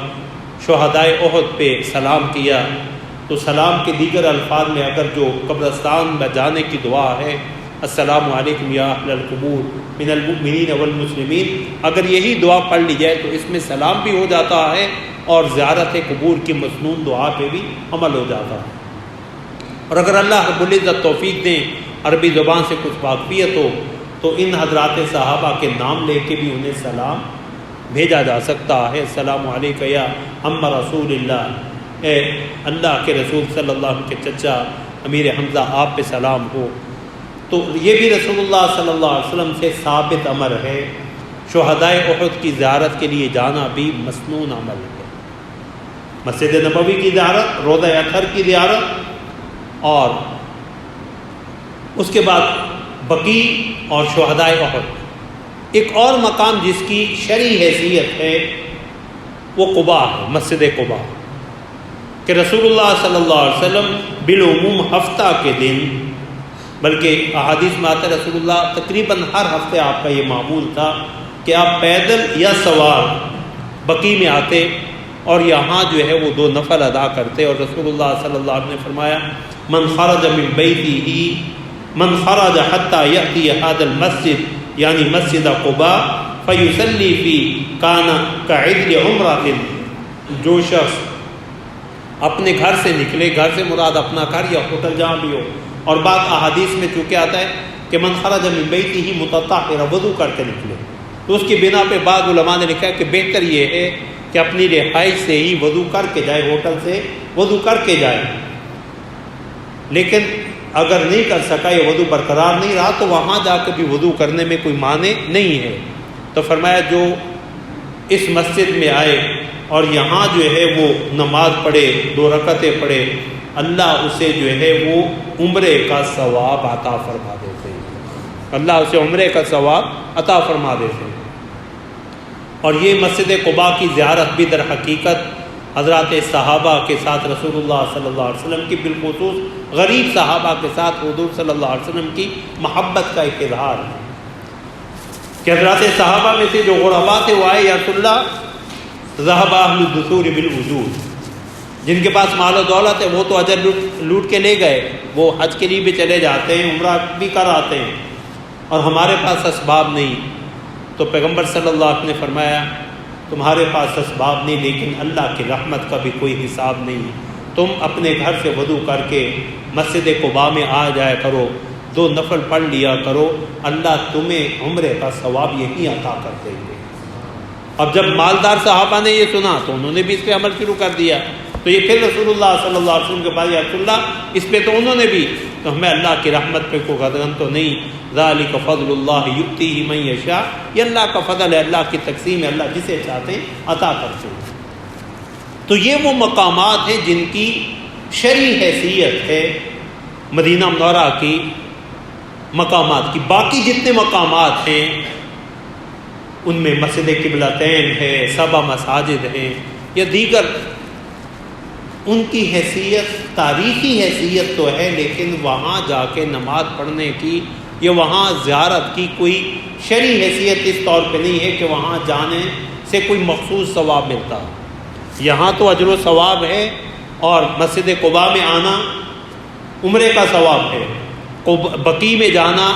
شہدائے احد پہ سلام کیا۔ تو سلام کے دیگر الفاظ میں اگر جو قبرستان میں جانے کی دعا ہے السلام علیکم یا اہل القبور من المؤمنین والمسلمین، اگر یہی دعا پڑھ لی جائے تو اس میں سلام بھی ہو جاتا ہے اور زیارت قبور کی مسنون دعا پہ بھی عمل ہو جاتا ہے۔ اور اگر اللہ رب العزت توفیق دیں، عربی زبان سے کچھ واقفیت ہو، تو ان حضرات صحابہ کے نام لے کے بھی انہیں سلام بھیجا جا سکتا ہے۔ السلام علیکم یا عم رسول اللہ، اے اللہ کے رسول صلی اللہ علیہ وسلم کے چچا امیر حمزہ، آپ پہ سلام ہو۔ تو یہ بھی رسول اللہ صلی اللہ علیہ وسلم سے ثابت امر ہے۔ شہدائے احد کی زیارت کے لیے جانا بھی مسنون عمل ہے۔ مسجد نبوی کی زیارت، روضہ اطہر کی زیارت، اور اس کے بعد بقیع اور شہدائے احد۔ ایک اور مقام جس کی شرعی حیثیت ہے وہ قباء ہے، مسجد قباء، کہ رسول اللہ صلی اللہ علیہ وسلم بالعموم ہفتہ کے دن، بلکہ احادیث میں آتا ہے رسول اللہ تقریباً ہر ہفتے آپ کا یہ معمول تھا کہ آپ پیدل یا سوار بقیع میں آتے اور یہاں جو ہے وہ 2 نفل ادا کرتے، اور رسول اللہ صلی اللہ علیہ وسلم نے فرمایا من خرج من بیتہ، من خرج حتی یأتی هذا المسجد، یعنی مسجد قباء، فیصلی فی کان کعدل عمرۃ، جو شخص اپنے گھر سے نکلے، گھر سے مراد اپنا گھر یا ہوٹل جہاں بھی ہو، اور بعض احادیث میں چونکہ آتا ہے کہ من خرج من بیتہ متطہرا، وضو کر کے نکلے، تو اس کی بنا پہ بعض علماء نے لکھا ہے کہ بہتر یہ ہے کہ اپنی رہائش سے ہی وضو کر کے جائے، ہوٹل سے وضو کر کے جائے۔ لیکن اگر نہیں کر سکا، یہ وضو برقرار نہیں رہا، تو وہاں جا کے بھی وضو کرنے میں کوئی معنی نہیں ہے۔ تو فرمایا جو اس مسجد میں آئے اور یہاں جو ہے وہ نماز پڑھے، 2 رکعتیں پڑھے، اللہ اسے جو ہے وہ عمرے کا ثواب عطا فرما دیتے ہیں، اللہ اسے عمرے کا ثواب عطا فرما دیتے ہیں۔ اور یہ مسجد قباء کی زیارت بھی در حقیقت حضرات صحابہ کے ساتھ رسول اللہ صلی اللہ علیہ وسلم کی، بالخصوص غریب صحابہ کے ساتھ حضور صلی اللہ علیہ وسلم کی محبت کا ایک اظہار ہے کہ حضرات صحابہ میں سے جو غربا تھے وہ آئے، یا رسول اللہ ذهب اہل الدثور بالوجود، جن کے پاس مال و دولت ہے وہ تو اجر لوٹ کے لے گئے، وہ حج کے لیے بھی چلے جاتے ہیں، عمرہ بھی کر آتے ہیں، اور ہمارے پاس اسباب نہیں۔ تو پیغمبر صلی اللہ علیہ وسلم نے فرمایا تمہارے پاس اسباب نہیں، لیکن اللہ کی رحمت کا بھی کوئی حساب نہیں، تم اپنے گھر سے وضو کر کے مسجد قباء میں آ جایا کرو، 2 نفل پڑھ لیا کرو، اللہ تمہیں عمرے کا ثواب یہی عطا کر دیں گے۔ اب جب مالدار صحابہ نے یہ سنا تو انہوں نے بھی اس پہ عمل شروع کر دیا، تو یہ پھر رسول اللہ صلی اللہ علیہ وسلم کے پاس، یا رسول اللہ اس پہ تو انہوں نے بھی، تو ہمیں اللہ کی رحمت پہ کوئی غضبن تو نہیں، ذالک فضل اللہ یؤتیہ من یشاء، یہ اللہ کا فضل ہے، اللہ کی تقسیم ہے، اللہ جسے چاہتے ہیں عطا کرتے ہیں۔ تو یہ وہ مقامات ہیں جن کی شرعی حیثیت ہے مدینہ منورہ کی مقامات کی۔ باقی جتنے مقامات ہیں ان میں مسجد قبلتین ہے، 7 مساجد ہیں یا دیگر، ان کی حیثیت تاریخی حیثیت تو ہے، لیکن وہاں جا کے نماز پڑھنے کی یا وہاں زیارت کی کوئی شرعی حیثیت اس طور پہ نہیں ہے کہ وہاں جانے سے کوئی مخصوص ثواب ملتا۔ یہاں تو اجر و ثواب ہے، اور مسجد قباء میں آنا عمرے کا ثواب ہے، بقیع میں جانا،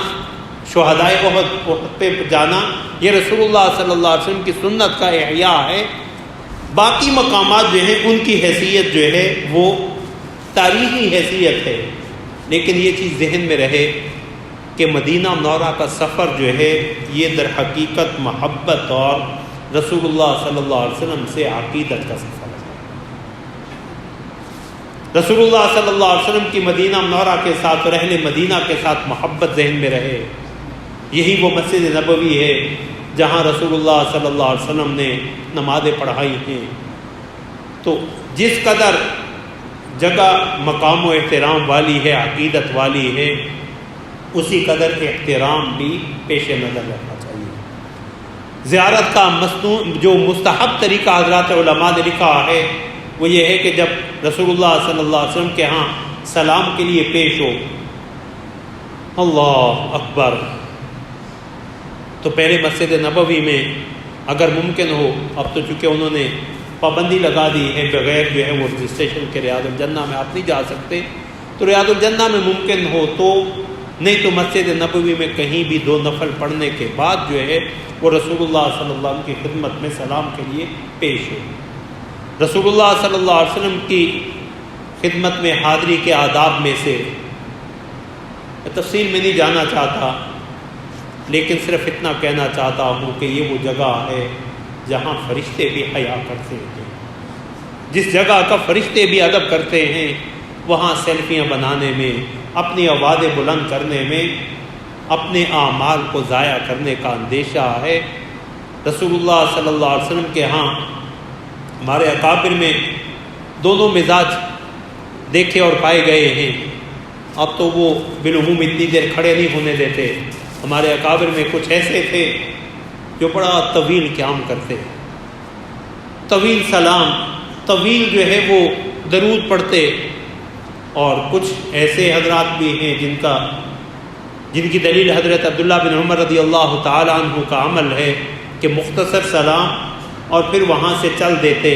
شہدائے احد پہ جانا، یہ رسول اللہ صلی اللہ علیہ وسلم کی سنت کا احیاء ہے۔ باقی مقامات جو ہیں ان کی حیثیت جو ہے وہ تاریخی حیثیت ہے، لیکن یہ چیز ذہن میں رہے کہ مدینہ منورہ کا سفر جو ہے یہ در حقیقت محبت اور رسول اللہ صلی اللہ علیہ وسلم سے عقیدت کا سفر ہے۔ رسول اللہ صلی اللہ علیہ وسلم کی مدینہ منورہ کے ساتھ اور اہل مدینہ کے ساتھ محبت ذہن میں رہے۔ یہی وہ مسجد نبوی ہے جہاں رسول اللہ صلی اللہ علیہ وسلم نے نمازیں پڑھائی ہیں۔ تو جس قدر جگہ مقام و احترام والی ہے، عقیدت والی ہے، اسی قدر احترام بھی پیش نظر رکھنا چاہیے۔ زیارت کا جو مستحب طریقہ حضرات علماء نے لکھا ہے وہ یہ ہے کہ جب رسول اللہ صلی اللہ علیہ وسلم کے ہاں سلام کے لیے پیش ہو، اللہ اکبر، تو پہلے مسجد نبوی میں اگر ممکن ہو، اب تو چونکہ انہوں نے پابندی لگا دی ہے بغیر جو ہے وہ رجسٹریشن کے ریاض الجنہ میں آپ نہیں جا سکتے، تو ریاض الجنہ میں ممکن ہو تو، نہیں تو مسجد نبوی میں کہیں بھی 2 نفل پڑھنے کے بعد جو ہے وہ رسول اللہ صلی اللہ علیہ وسلم کی خدمت میں سلام کے لیے پیش ہو۔ رسول اللہ صلی اللہ علیہ وسلم کی خدمت میں حاضری کے آداب میں سے تفصیل میں نہیں جانا چاہتا، لیکن صرف اتنا کہنا چاہتا ہوں کہ یہ وہ جگہ ہے جہاں فرشتے بھی حیا کرتے ہیں۔ جس جگہ کا فرشتے بھی ادب کرتے ہیں، وہاں سیلفیاں بنانے میں، اپنی آوازیں بلند کرنے میں، اپنے اعمال کو ضائع کرنے کا اندیشہ ہے۔ رسول اللہ صلی اللہ علیہ وسلم کے ہاں ہمارے اکابر میں دونوں مزاج دیکھے اور پائے گئے ہیں۔ اب تو وہ بالعموم اتنی دیر کھڑے نہیں ہونے دیتے۔ ہمارے اکابر میں کچھ ایسے تھے جو بڑا طویل قیام کرتے، طویل سلام، طویل جو ہے وہ درود پڑھتے، اور کچھ ایسے حضرات بھی ہیں جن کی دلیل حضرت عبداللہ بن عمر رضی اللہ تعالی عنہ کا عمل ہے کہ مختصر سلام اور پھر وہاں سے چل دیتے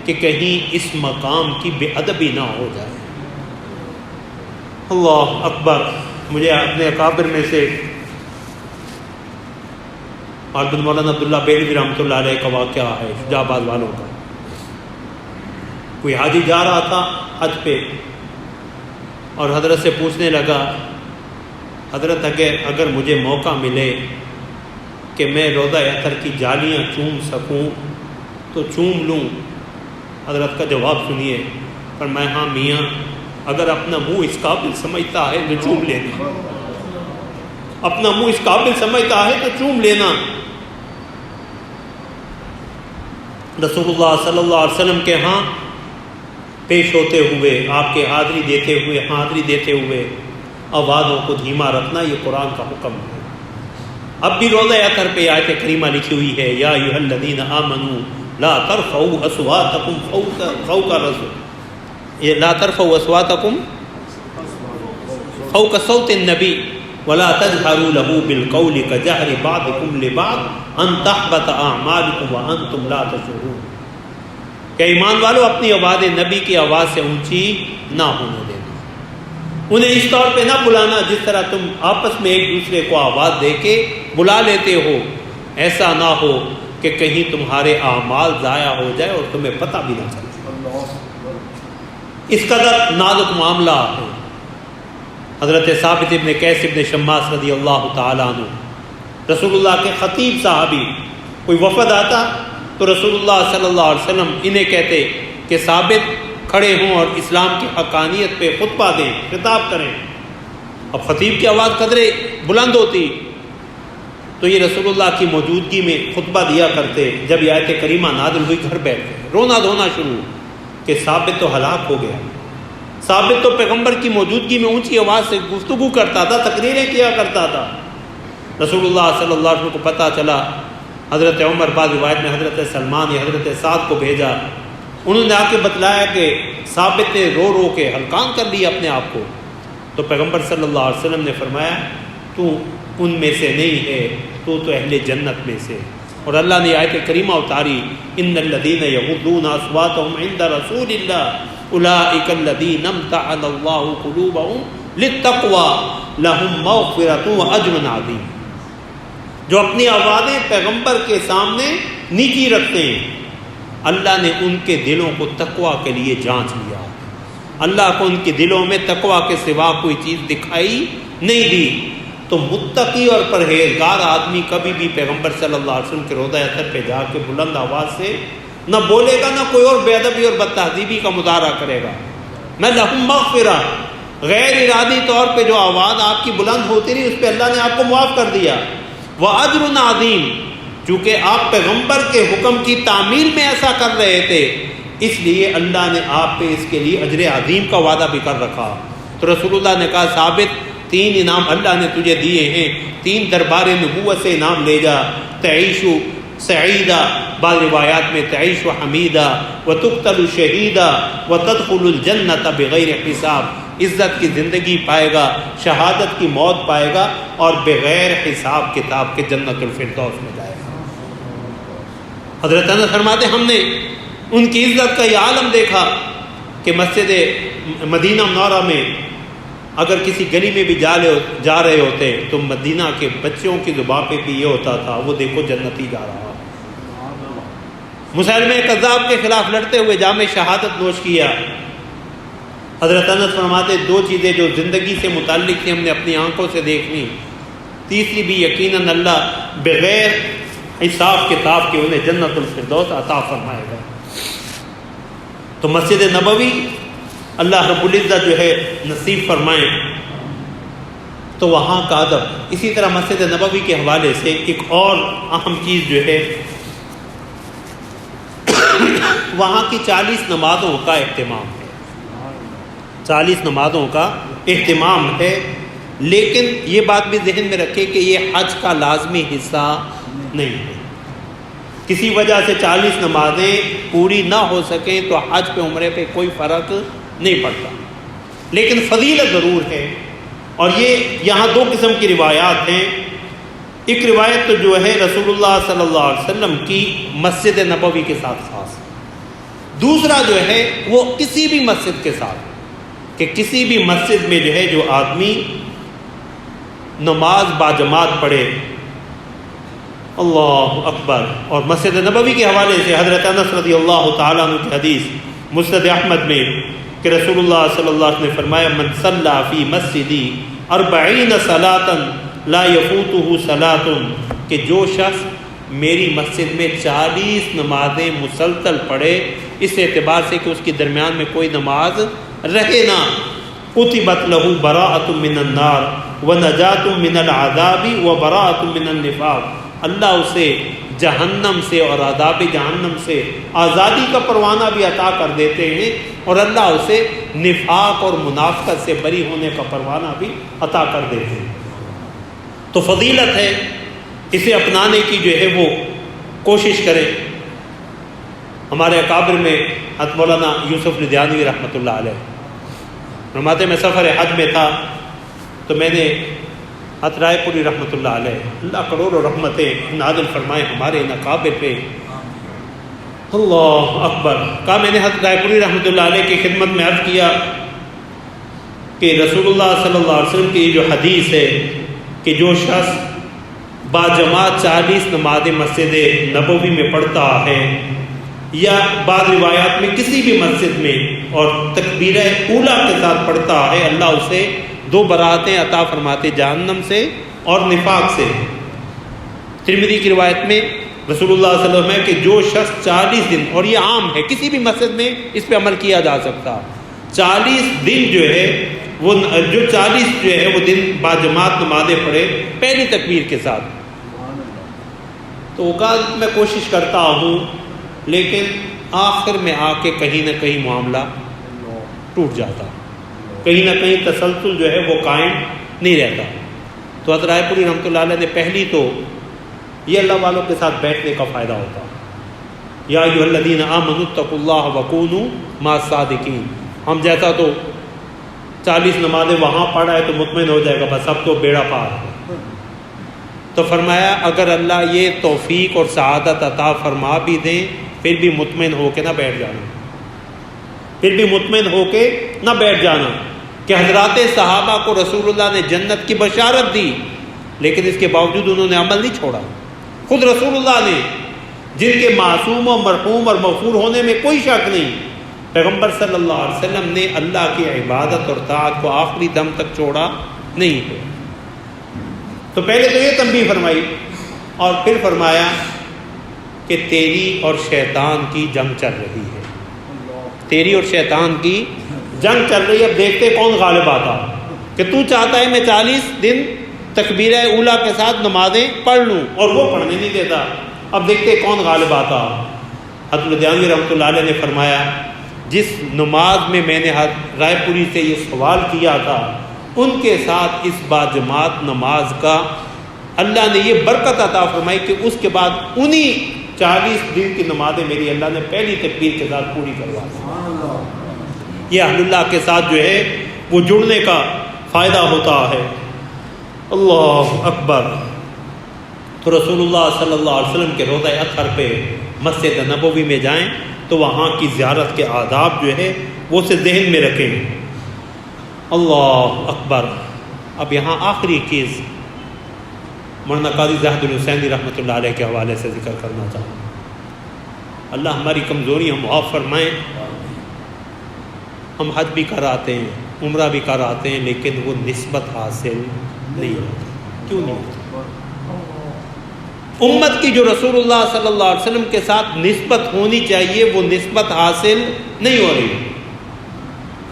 کہ کہیں اس مقام کی بے ادبی نہ ہو جائے۔ اللہ اکبر۔ مجھے اپنے اکابر میں سے حضرت مولانا عبداللہ بہلوی رحمۃ اللہ علیہ کا واقعہ ہے، شجاع آباد والوں کا۔ کوئی حاجی جا رہا تھا حج پہ اور حضرت سے پوچھنے لگا، حضرت اگر مجھے موقع ملے کہ میں روضہ اطہر کی جالیاں چوم سکوں تو چوم لوں؟ حضرت کا جواب سنیے، پر میں ہاں میاں، اگر اپنا منہ اس قابل سمجھتا ہے تو چوم لینا، اپنا منہ اس قابل سمجھتا ہے تو چوم لینا۔ رسول اللہ صلی اللہ علیہ وسلم کے ہاں پیش ہوتے ہوئے، آپ کے حاضری دیتے ہوئے آوازوں کو دھیما رکھنا یہ قرآن کا حکم ہے۔ اب بھی روضہ اطہر پہ آیت کریمہ لکھی ہوئی ہے، یا ایھا الذین آمنوا لا ترفعوا اصواتکم فوق الرسول، لا ترفعوا اصواتکم فوق صوت النبی ولا تجهروا له بالقول كجهر بعضكم لبعض ان تحبط اعمالكم وانتم لا تشعرون، کہ ایمان والو اپنی آواز نبی کی آواز سے اونچی نہ ہونے دینا، انہیں اس طور پہ نہ بلانا جس طرح تم آپس میں ایک دوسرے کو آواز دے کے بلا لیتے ہو، ایسا نہ ہو کہ کہیں تمہارے اعمال ضائع ہو جائے اور تمہیں پتہ بھی نہ چلے۔ اس قدر نازک معاملہ ہے۔ حضرت ثابت ابن قیس ابن شماس رضی اللہ تعالیٰ عنہ رسول اللہ کے خطیب صحابی، کوئی وفد آتا تو رسول اللہ صلی اللہ علیہ وسلم انہیں کہتے کہ ثابت کھڑے ہوں اور اسلام کی حقانیت پہ خطبہ دیں، خطاب کریں۔ اب خطیب کی آواز قدرے بلند ہوتی تو یہ رسول اللہ کی موجودگی میں خطبہ دیا کرتے۔ جب یہ آیت کریمہ نازل ہوئی گھر بیٹھ گئے، رونا دھونا شروع کہ ثابت تو ہلاک ہو گیا۔ ثابت تو پیغمبر کی موجودگی میں اونچی آواز سے گفتگو کرتا تھا، تقریریں کیا کرتا تھا۔ رسول اللہ صلی اللہ علیہ وسلم کو پتہ چلا، حضرت عمر، بعض روایت میں حضرت سلمان یا حضرت سعد کو بھیجا، انہوں نے آ کے بتلایا کہ ثابت نے رو رو کے ہلکان کر لیا اپنے آپ کو۔ تو پیغمبر صلی اللہ علیہ وسلم نے فرمایا تو ان میں سے نہیں ہے، تو اہل جنت میں سے۔ اور اللہ نے آیت کریمہ اتاری، ان الذین یغضون اصواتهم عند رسول اللہ اولئک الذین امتحن اللہ قلوبهم للتقوی لہم مغفرۃ واجر عظیم، جو اپنی آوازیں پیغمبر کے سامنے نیچی رکھتے ہیں، اللہ نے ان کے دلوں کو تقوی کے لیے جانچ لیا، اللہ کو ان کے دلوں میں تقوی کے سوا کوئی چیز دکھائی نہیں دی۔ تو متقی اور پرہیزگار آدمی کبھی بھی پیغمبر صلی اللہ علیہ وسلم کے روضہ اطہر پہ جا کے بلند آواز سے نہ بولے گا، نہ کوئی اور بے ادبی اور بد تہذیبی کا مظاہرہ کرے گا۔ میں لہم مغفرہ، غیر ارادی طور پہ جو آواز آپ کی بلند ہوتی رہی اس پہ اللہ نے آپ کو معاف کر دیا۔ وَأَجْرٌ عَظِيمٌ، چونکہ آپ پیغمبر کے حکم کی تعمیل میں ایسا کر رہے تھے، اس لیے اللہ نے آپ پہ اس کے لیے اجر عظیم کا وعدہ بھی کر رکھا۔ تو رسول اللہ نے کہا ثابت 3 انعام اللہ نے تجھے دیے ہیں، 3 دربار نبوت سے انعام لے جا، تعیش سعیدہ، بعض روایات میں تعیش حمیدہ، وتقتل شہیدہ، وتدخل الجنۃ بغیر حساب، عزت کی زندگی پائے گا، شہادت کی موت پائے گا، اور بغیر حساب کتاب کے جنت الفردوس میں جائے گا۔ حضرت انس فرماتے ہم نے ان کی عزت کا یہ عالم دیکھا کہ مسجد مدینہ منورہ میں اگر کسی گلی میں بھی جا رہے ہوتے تو مدینہ کے بچوں کی زبان پہ بھی یہ ہوتا تھا، وہ دیکھو جنتی جا رہا۔ مسلمہ کذاب کے خلاف لڑتے ہوئے جام شہادت نوش کیا۔ حضرت انس فرماتے 2 چیزیں جو زندگی سے متعلق تھی ہم نے اپنی آنکھوں سے دیکھنی، تیسری بھی یقیناً اللہ بغیر حساب کتاب کے انہیں جنت الفردوس عطا فرمائے گا۔ تو مسجد نبوی اللہ رب العزت جو ہے نصیب فرمائیں، تو وہاں کا ادب۔ اسی طرح مسجد نبوی کے حوالے سے ایک اور اہم چیز جو ہے وہاں کی 40 نمازوں کا اہتمام ہے، 40 نمازوں کا اہتمام ہے، لیکن یہ بات بھی ذہن میں رکھے کہ یہ حج کا لازمی حصہ نہیں ہے۔ کسی وجہ سے 40 نمازیں پوری نہ ہو سکیں تو حج پہ عمرے پہ کوئی فرق نہیں پڑتا، لیکن فضیلت ضرور ہے۔ اور یہ یہاں 2 قسم کی روایات ہیں۔ ایک روایت تو جو ہے رسول اللہ صلی اللہ علیہ وسلم کی مسجد نبوی کے ساتھ خاص، دوسرا جو ہے وہ کسی بھی مسجد کے ساتھ، کہ کسی بھی مسجد میں جو ہے جو آدمی نماز باجماعت پڑھے، اللہ اکبر۔ اور مسجد نبوی کے حوالے سے حضرت انس رضی اللہ تعالیٰ عنہ کی حدیث مسند احمد میں کہ رسول اللہ صلی اللہ علیہ وسلم نے فرمایا من صلی فی مسجدی 40 صلاۃ لا یفوتہ صلاۃ، کہ جو شخص میری مسجد میں 40 نمازیں مسلسل پڑھے، اس اعتبار سے کہ اس کے درمیان میں کوئی نماز رہے نہ، کتبت لہ براءۃ من النار ونجاۃ من العذاب وبراءۃ من النفاق، اللہ اسے جہنم سے اور عذاب جہنم سے آزادی کا پروانہ بھی عطا کر دیتے ہیں، اور اللہ اسے نفاق اور منافقت سے بری ہونے کا پروانہ بھی عطا کر دیتے ہیں۔ تو فضیلت ہے، اسے اپنانے کی جو ہے وہ کوشش کریں۔ ہمارے اکابر میں حضرت مولانا یوسف لدھیانوی رحمۃ اللہ علیہ فرماتے میں سفر حج میں تھا تو میں نے حضرت رائے پوری رحمۃ اللہ علیہ، اللہ کروڑوں رحمتیں نازل فرمائے ہمارے ان اکابر پہ، اللہ اکبر، کہا میں نے حضرت رائے پوری رحمۃ اللہ علیہ کی خدمت میں عرض کیا کہ رسول اللہ صلی اللہ علیہ وسلم کی جو حدیث ہے کہ جو شخص باجماعت 40 نمازیں مسجد نبوی میں پڑھتا ہے یا بعض روایات میں کسی بھی مسجد میں اور تکبیرہ اولیٰ کے ساتھ پڑھتا ہے، اللہ اسے 2 براتیں عطا فرماتے جہنم سے اور نفاق سے۔ ترمذی کی روایت میں رسول اللہ صلی اللہ علیہ وسلم ہے کہ جو شخص 40 دن، اور یہ عام ہے کسی بھی مسجد میں اس پہ عمل کیا جا سکتا، 40 دن جو ہے وہ جو 40 جو ہے وہ دن باجماعت نمازیں پڑھے پہلی تکبیر کے ساتھ، تو وہ کہا میں کوشش کرتا ہوں لیکن آخر میں آ کے کہیں نہ کہیں معاملہ ٹوٹ جاتا، کہیں نہ کہیں تسلسل جو ہے وہ قائم نہیں رہتا۔ تو حضرت رائے پوری رحمۃ اللہ علیہ نے پہلی تو یہ اللہ والوں کے ساتھ بیٹھنے کا فائدہ ہوتا، یا ایھا الذین آمنوا اتقوا اللہ وکونوا مع الصادقین، ہم جیسا تو 40 نمازیں وہاں پڑھا ہے تو مطمئن ہو جائے گا بس اب تو بیڑا پار ہے۔ تو فرمایا اگر اللہ یہ توفیق اور سعادت عطا فرما بھی دیں پھر بھی مطمئن ہو کے نہ بیٹھ جانا، پھر بھی مطمئن ہو کے نہ بیٹھ جانا، کہ حضرات صحابہ کو رسول اللہ نے جنت کی بشارت دی لیکن اس کے باوجود انہوں نے عمل نہیں چھوڑا۔ خود رسول اللہ نے، جن کے معصوم و مرحوم اور مغفور ہونے میں کوئی شک نہیں، پیغمبر صلی اللہ علیہ وسلم نے اللہ کی عبادت اور طاعت کو آخری دم تک چھوڑا نہیں ہے۔ تو پہلے تو یہ تنبیہ فرمائی اور پھر فرمایا کہ تیری اور شیطان کی جنگ چل رہی ہے، تیری اور شیطان کی جنگ چل رہی ہے، اب دیکھتے کون غالب آتا، کہ تو چاہتا ہے میں 40 دن تکبیرہ اولیٰ کے ساتھ نمازیں پڑھ لوں اور وہ پڑھنے نہیں دیتا، اب دیکھتے کون غالب آتا۔ حضرت لدھیانوی رحمۃ اللہ علیہ نے فرمایا جس نماز میں میں نے رائے پوری سے یہ سوال کیا تھا ان کے ساتھ اس باجماعت نماز کا اللہ نے یہ برکت عطا فرمائی کہ اس کے بعد انہی 40 دن کی نمازیں میری اللہ نے پہلی تکبیر کے ساتھ پوری کروا دی۔ یہ اہل اللہ کے ساتھ جو ہے وہ جڑنے کا فائدہ ہوتا ہے۔ اللہ اکبر۔ تو رسول اللہ صلی اللہ علیہ وسلم کے روضہ اطہر پہ مسجد نبوی میں جائیں تو وہاں کی زیارت کے آداب جو ہے وہ اسے ذہن میں رکھیں۔ اللہ اکبر۔ اب یہاں آخری چیز مولانا قاضی زاہد الحسینی رحمۃ اللہ علیہ کے حوالے سے ذکر کرنا چاہوں۔ اللہ ہماری کمزوریاں معاف فرمائیں۔ ہم حج بھی کر آتے ہیں، عمرہ بھی کر آتے ہیں، لیکن وہ نسبت حاصل نہیں ہوتی۔ کیوں نہیں ہوتی؟ امت کی جو رسول اللہ صلی اللہ علیہ وسلم کے ساتھ نسبت ہونی چاہیے وہ نسبت حاصل نہیں ہو رہی،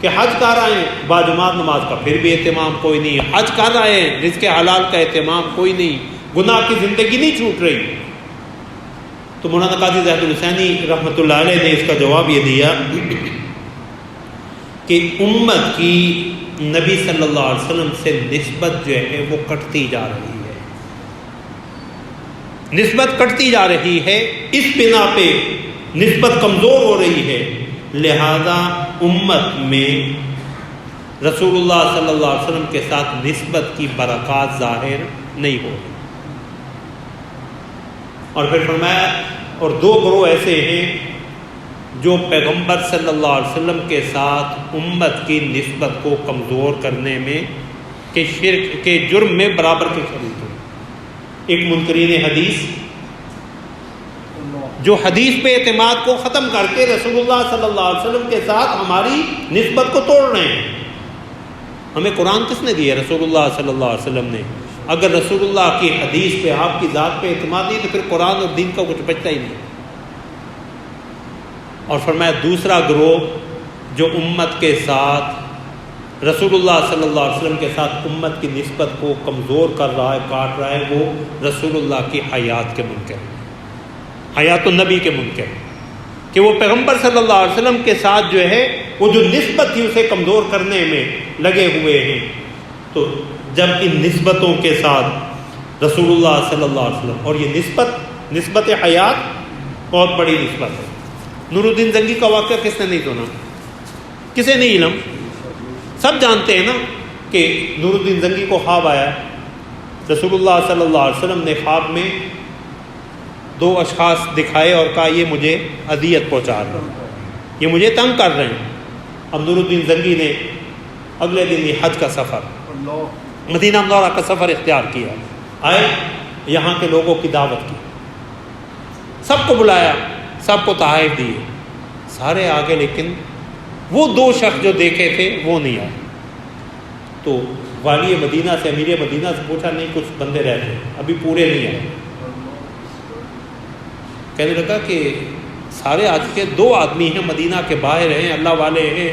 کہ حج کر آئے ہیں باجماعت نماز کا پھر بھی اہتمام کوئی نہیں، حج کر آئے ہیں رزق حلال کا اہتمام کوئی نہیں، گناہ کی زندگی نہیں چھوٹ رہی۔ تو مولانا قاضی زاہد الحسینی رحمۃ اللہ علیہ نے اس کا جواب یہ دیا کہ امت کی نبی صلی اللہ علیہ وسلم سے نسبت جو ہے وہ کٹتی جا رہی ہے، نسبت کٹتی جا رہی ہے، اس بنا پہ نسبت کمزور ہو رہی ہے، لہذا امت میں رسول اللہ صلی اللہ علیہ وسلم کے ساتھ نسبت کی برکات ظاہر نہیں ہو رہی۔ اور پھر فرمایا اور 2 گروہ ایسے ہیں جو پیغمبر صلی اللہ علیہ وسلم کے ساتھ امت کی نسبت کو کمزور کرنے میں کہ شرک کے جرم میں برابر کے شریک ہیں۔ ایک منکرین حدیث جو حدیث پہ اعتماد کو ختم کر کے رسول اللہ صلی اللہ علیہ وسلم کے ساتھ ہماری نسبت کو توڑ رہے ہیں۔ ہمیں قرآن کس نے دیا؟ رسول اللہ صلی اللہ علیہ وسلم نے۔ اگر رسول اللہ کی حدیث پہ آپ کی ذات پہ اعتماد نہیں تو پھر قرآن اور دین کا کچھ بچتا ہی نہیں۔ اور فرمایا دوسرا گروہ جو امت کے ساتھ رسول اللہ صلی اللہ علیہ وسلم کے ساتھ امت کی نسبت کو کمزور کر رہا ہے، کاٹ رہا ہے، وہ رسول اللہ کی حیات کے منکر ہیں۔ حیات النبی کے منکر، کہ وہ پیغمبر صلی اللہ علیہ وسلم کے ساتھ جو ہے وہ جو نسبت تھی اسے کمزور کرنے میں لگے ہوئے ہیں۔ تو جب ان نسبتوں کے ساتھ رسول اللہ صلی اللہ علیہ وسلم، اور یہ نسبت حیات بہت بڑی نسبت ہے۔ نور الدین زنگی کا واقعہ کس نے نہیں سنا؟ کسے نہیں علم؟ سب جانتے ہیں نا کہ نور الدین زنگی کو خواب آیا، رسول اللہ صلی اللہ علیہ وسلم نے خواب میں 2 اشخاص دکھائے اور کہا یہ مجھے اذیت پہنچا رہے ہیں، یہ مجھے تنگ کر رہے ہیں۔ اب نور الدین زنگی نے اگلے دن یہ حج کا سفر، مدینہ منورہ کا سفر اختیار کیا، آئے یہاں کے لوگوں کی دعوت کی، سب کو بلایا، سب کو تحائف دیے، سارے آگے، لیکن وہ 2 شخص جو دیکھے تھے وہ نہیں آئے۔ تو والی مدینہ سے، امیر مدینہ سے پوچھا، نہیں کچھ بندے رہتے ابھی پورے نہیں آئے۔ کہنے لگا کہ سارے آج کے 2 آدمی ہیں، مدینہ کے باہر ہیں، اللہ والے ہیں،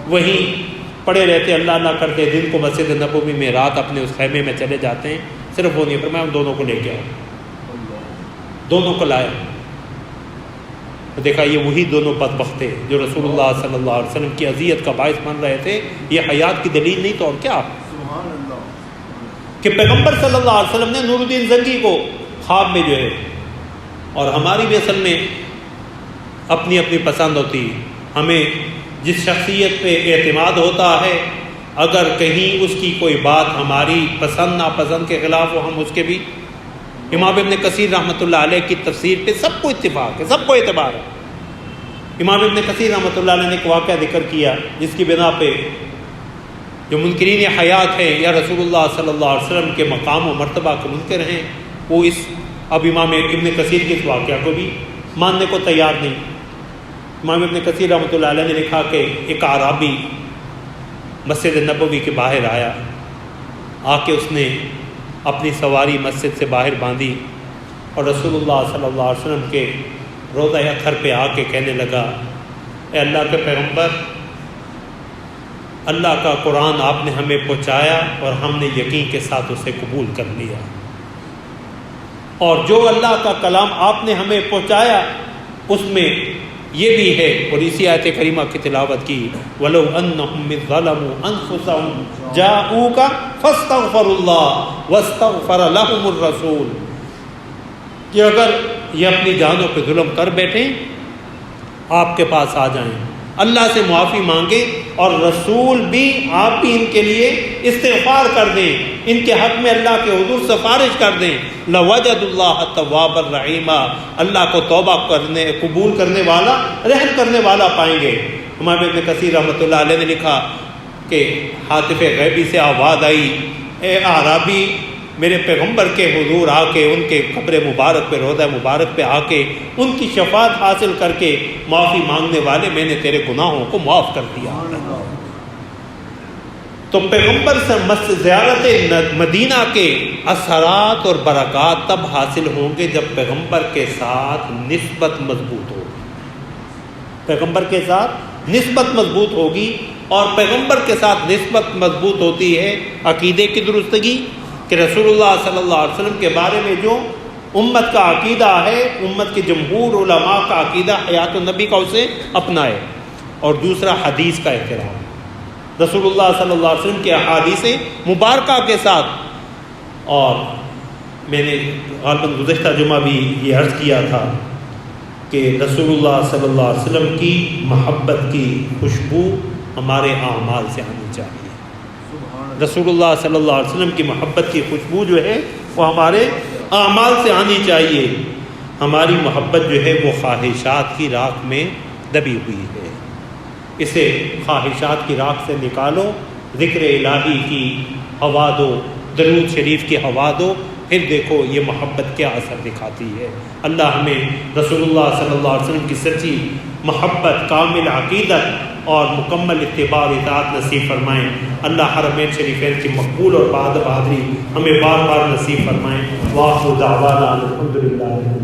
وہیں پڑے رہتے، اللہ اللہ کرتے، دن کو مسجد نبوی میں، رات اپنے اس خیمے میں چلے جاتے ہیں، صرف وہ نہیں۔ فرمایا ہم دونوں کو لے کے آؤ، دونوں کو لائے، دیکھا یہ وہی دونوں بدبخت تھے جو رسول اللہ صلی اللہ علیہ وسلم کی اذیت کا باعث بن رہے تھے۔ یہ حیات کی دلیل نہیں تو اور کیا، کہ پیغمبر صلی اللہ علیہ وسلم نے نور الدین زنگی کو خواب میں جو ہے، اور ہماری بھی اصل میں اپنی اپنی پسند ہوتی، ہمیں جس شخصیت پہ اعتماد ہوتا ہے، اگر کہیں اس کی کوئی بات ہماری پسند ناپسند کے خلاف ہو، ہم اس کے بھی۔ امام ابن کثیر رحمۃ اللہ علیہ کی تفسیر پہ سب کو اتفاق ہے، سب کو اعتبار ہے۔ امام ابن کثیر رحمۃ اللہ علیہ نے ایک واقعہ ذکر کیا جس کی بنا پہ جو منکرین حیات ہیں یا رسول اللہ صلی اللہ علیہ وسلم کے مقام و مرتبہ کے منکر ہیں، وہ اب امام ابن کثیر کے اس واقعہ کو بھی ماننے کو تیار نہیں۔ امام ابن کثیر رحمۃ اللہ علیہ نے لکھا کہ ایک اعرابی مسجد نبوی کے باہر آیا، آ کے اس نے اپنی سواری مسجد سے باہر باندھی، اور رسول اللہ صلی اللہ علیہ وسلم کے روضہ اطہر پہ آ کے کہنے لگا، اے اللہ کے پیغمبر، اللہ کا قرآن آپ نے ہمیں پہنچایا اور ہم نے یقین کے ساتھ اسے قبول کر لیا، اور جو اللہ کا کلام آپ نے ہمیں پہنچایا اس میں یہ بھی ہے، اور اسی آیت کریمہ کی تلاوت کی، وَلَوْ أَنَّهُمْ إِذْ ظَلَمُوا أَنفُسَهُمْ جَاءُوكَ فَاسْتَغْفَرُوا اللَّهَ وَاسْتَغْفَرَ لَهُمُ الرَّسُولُ، کہ اگر یہ اپنی جانوں پہ ظلم کر بیٹھیں، آپ کے پاس آ جائیں، اللہ سے معافی مانگے، اور رسول بھی آپ بھی ان کے لیے استغفار کر دیں، ان کے حق میں اللہ کے حضور سفارش کر دیں، لَوَجَدُوا اللَّهَ تَوَّابًا رَحِيمًا، اللہ کو توبہ کرنے، قبول کرنے والا، رحم کرنے والا پائیں گے۔ امام ابن کثیر رحمۃ اللہ علیہ نے لکھا کہ ہاتف غیبی سے آواز آئی، اے اعرابی، میرے پیغمبر کے حضور آ کے ان کے قبر مبارک پہ، روضہ مبارک پہ آ کے ان کی شفاعت حاصل کر کے معافی مانگنے والے، میں نے تیرے گناہوں کو معاف کر دیا۔ تو پیغمبر سے زیارت مدینہ کے اثرات اور برکات تب حاصل ہوں گے جب پیغمبر کے ساتھ نسبت مضبوط ہو، پیغمبر کے ساتھ نسبت مضبوط ہوگی، اور پیغمبر کے ساتھ نسبت مضبوط ہوتی ہے عقیدے کی درستگی، کہ رسول اللہ صلی اللہ علیہ وسلم کے بارے میں جو امت کا عقیدہ ہے، امت کے جمہور علماء کا عقیدہ حیات النبی کا اسے اپنائے، اور دوسرا حدیث کا احترام، رسول اللہ صلی اللہ علیہ وسلم کے احادیث مبارکہ کے ساتھ۔ اور میں نے غالباً گزشتہ جمعہ بھی یہ عرض کیا تھا کہ رسول اللہ صلی اللہ علیہ وسلم کی محبت کی خوشبو ہمارے اعمال سے آنی چاہیے، رسول اللہ صلی اللہ علیہ وسلم کی محبت کی خوشبو جو ہے وہ ہمارے اعمال سے آنی چاہیے۔ ہماری محبت جو ہے وہ خواہشات کی راکھ میں دبی ہوئی ہے، اسے خواہشات کی راکھ سے نکالو، ذکر الہی کی ہوا دو، درود شریف کی ہوا دو، پھر دیکھو یہ محبت کیا اثر دکھاتی ہے۔ اللہ ہمیں رسول اللہ صلی اللہ علیہ وسلم کی سچی محبت، کامل عقیدت اور مکمل اتباع اور اطاعت نصیب فرمائیں۔ اللہ حرمین شریفین کی مقبول اور بہادری ہمیں بار بار نصیب فرمائیں۔ وآخر دعوانا الحمدللہ۔